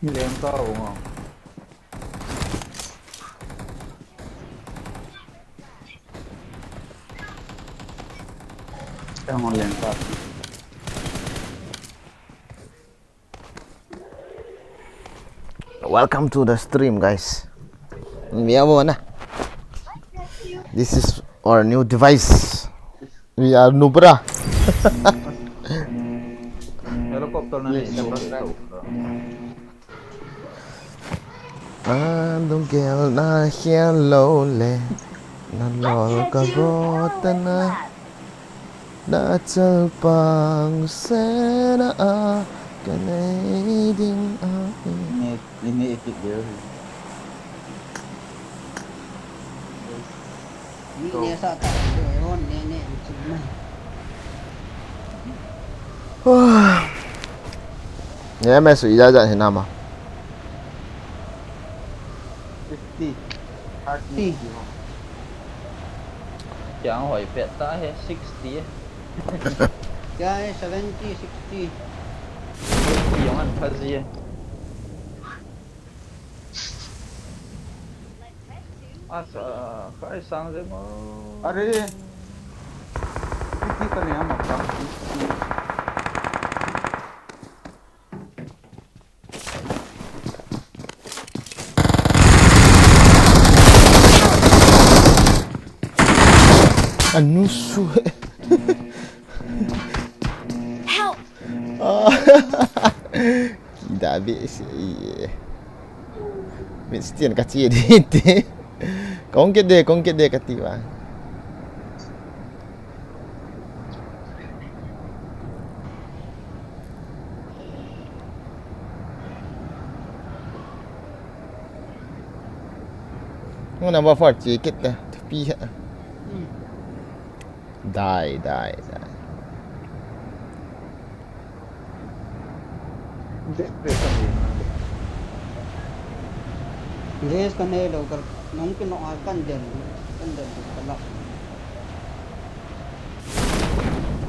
Lên cao không? Jangan lempar. Welcome to the stream, guys. This is our new device. We are Nubra. Helikopter na Andong gel na hello le na lol ka rota na pang sena Canadian Ini etik dia. Ni sa ta doon ni cuma. Nhớ mẹ sủi ra dặn thế nào mà 50 30 chẳng hỏi phẹt ta hết 60 Guys, 70, 60. giống ăn pha gì sợ phải sang rồi mà Are. Ini kan yang makan. Anusu. Help! Tidak habis. Mesti nak kacau dia. Kongkit dia kati bang. Mana buat fort sikit dah. Tepi. Die. Guys, kan ni lo kar nong kin nong kan den kalak.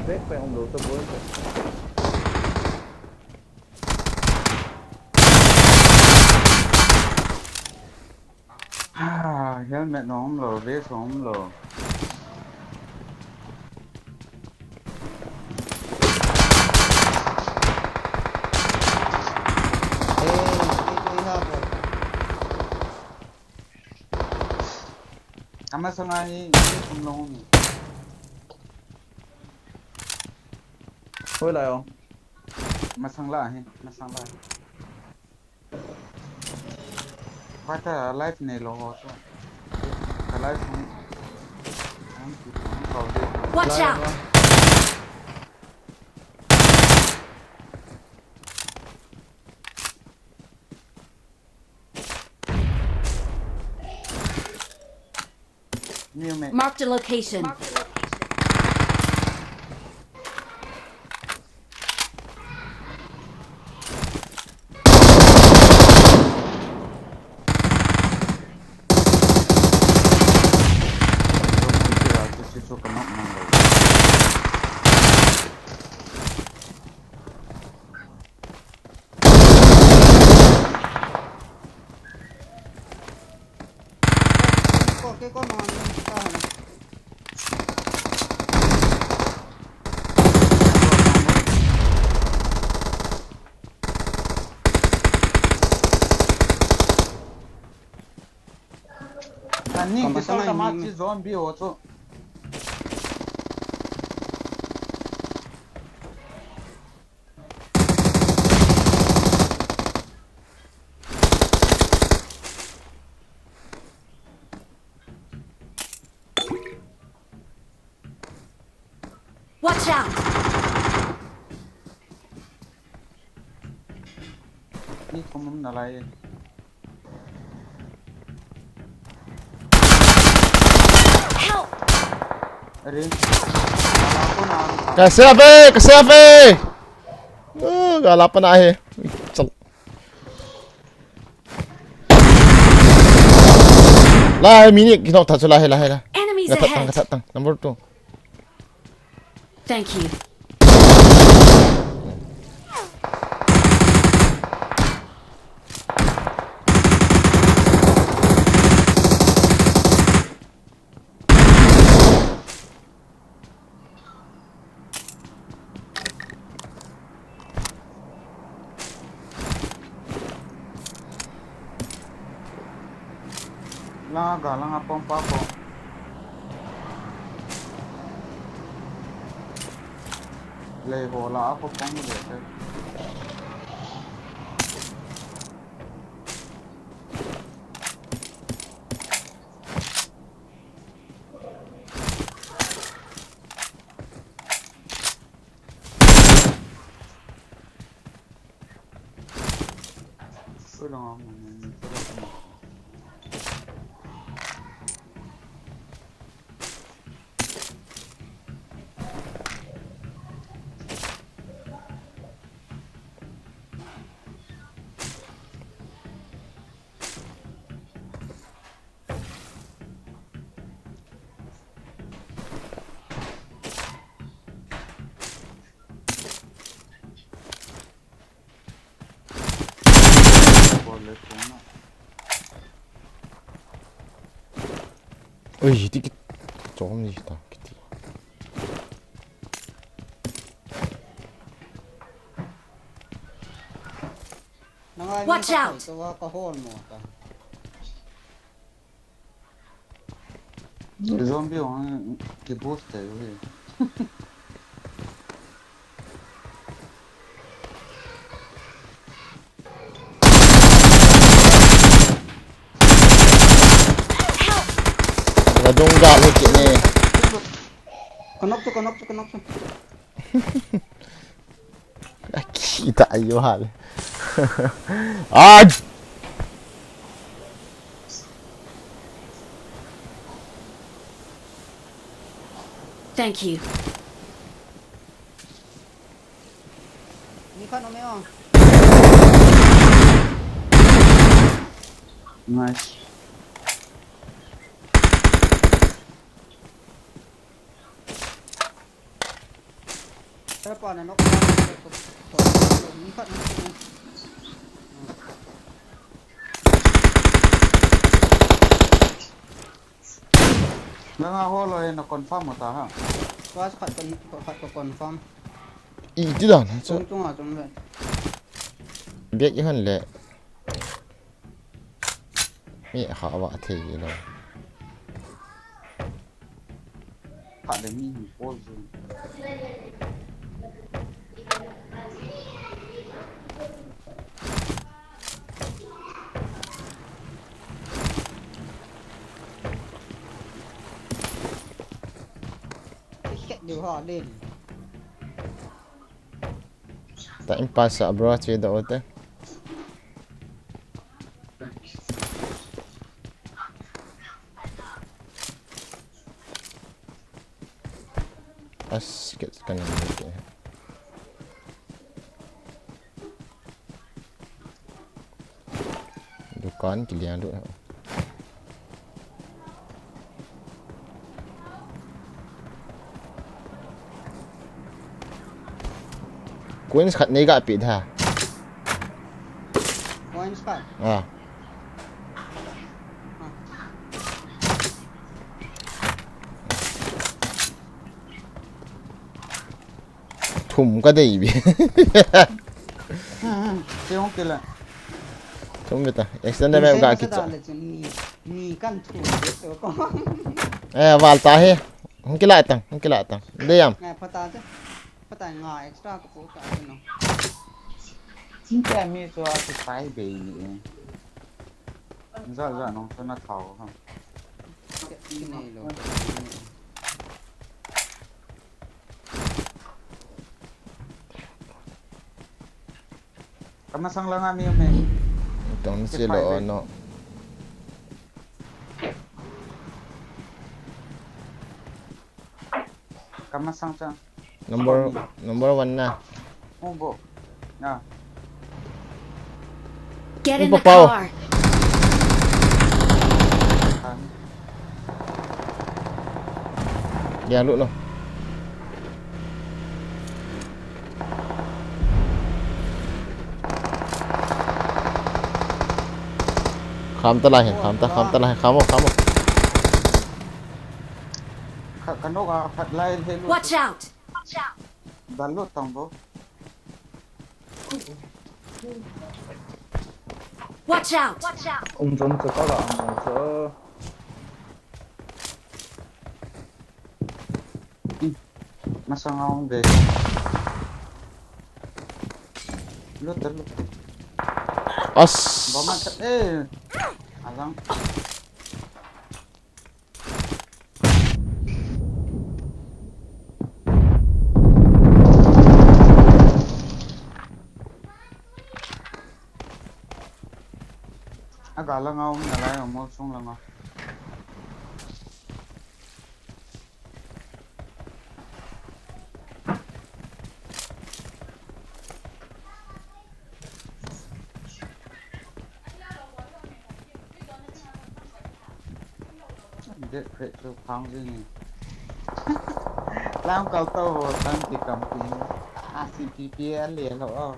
Vết phải ông đồ tôi bố Helmet nó không lờ, vest nó không lờ. Ama sangai không lâu. thôi lại không Mà sang lại. Bata live này lo ho so. Cái live không có đi. Watch out! Nhiều mẹ. Marked a location. Cái con non ta. Anh cái sao mà chỉ zombie ho so. Watch out! Ni không nalai. Help! Tadi. Aku nak. Kasafe. Gala pa na eh. Lah mini kita tak salah lah. Enemies Kat ahead. number 2. Thank you. Lang apa apa. Leho lah apa pang dia. Sudah boleh cuma. Ui, dikit. Jom ni kita. Watch out.ตัวก็โหนหมดอ่ะ Zombie orang ke boost je. Ngadunggak sikit ni. Kenok tu. Kaki tak ayo hal. Ah. Thank you. Ni kan omeo. Nice. Siapa nak ni kan. Lang ako lo na confirm mo ta ha. Was kat confirm. Itu dah. Tung ah tung le. Biar jangan le. Ni awak thi lo. Tak ada mini pose. Điều họ lên. Tak impas bro cuy dah otak. Pas sikit kanan sikit. Dukan kilian duk. Queen kat ni kat pit ha. Points kat. Ah. Thum ka dei bi. Siung kila. Thum beta. Extend me ga kit. Ni kan thu tu ko. Wal ta he. Hong kila tang. Diam. Ngai pata ngai extra ko po ka no. Cinta mi so aku sai be ni. Za no so na thao ha. Cái này rồi. Kama sang lang ami me. Tong si lo no. kamasang cha number 1 na. ubo na Get in Ano the pa, Pao? car. Yan loot no. Khám ta lại, khám ta lại, khám một. kanok phat lai he lu Watch out. dan lu tong bo Watch out. Ông dân cho các bạn một số masang ang be lu ter lu As. boma alang agak langau nyalai mau sung langau dek phết cho phang gì nhỉ làm cầu tàu tăng thì cầm kính ACPP liền rồi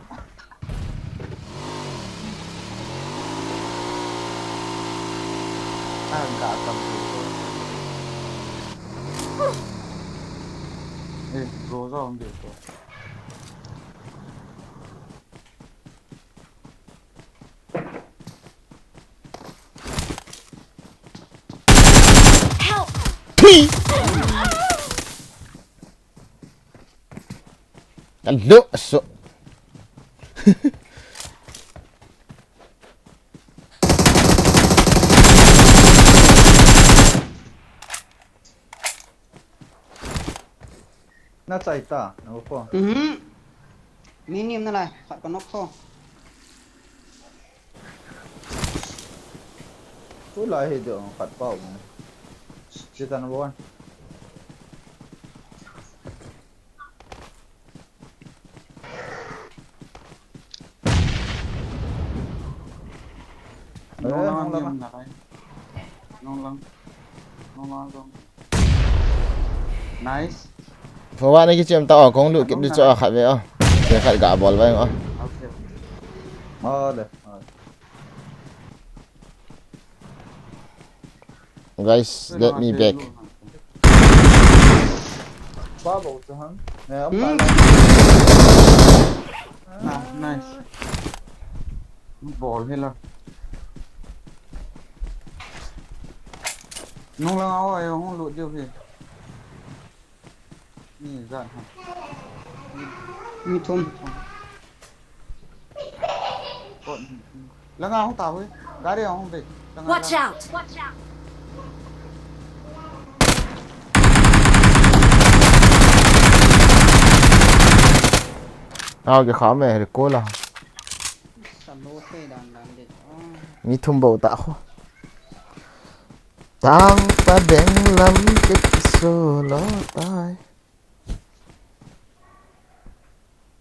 cả cầm kính ê rô ra không được rồi Anh lựa sợ. nó chạy ta nó có minim na lai khat kanok kho tôi lại thì được phạt bao chỉ cần bốn nong lang nong lang nice Phổ bạn này cái chuyện tao ở con lựa kiếm đi cho khải về không? Để khải cả ball vậy không? okay được Guys, let me back. ba bộ cho hắn nè ông phải nice ball hết rồi nong lang áo ai không lụt điều gìนี่ ra hả mi thum กดแล้วงานห้องเต่าเว้ยได้เดี๋ยวห้องเด็ก Watch out. Cái khó mẹ được cô là salo te dan det mi thum bầu tạo. Tanpa deng lam kek solo tai.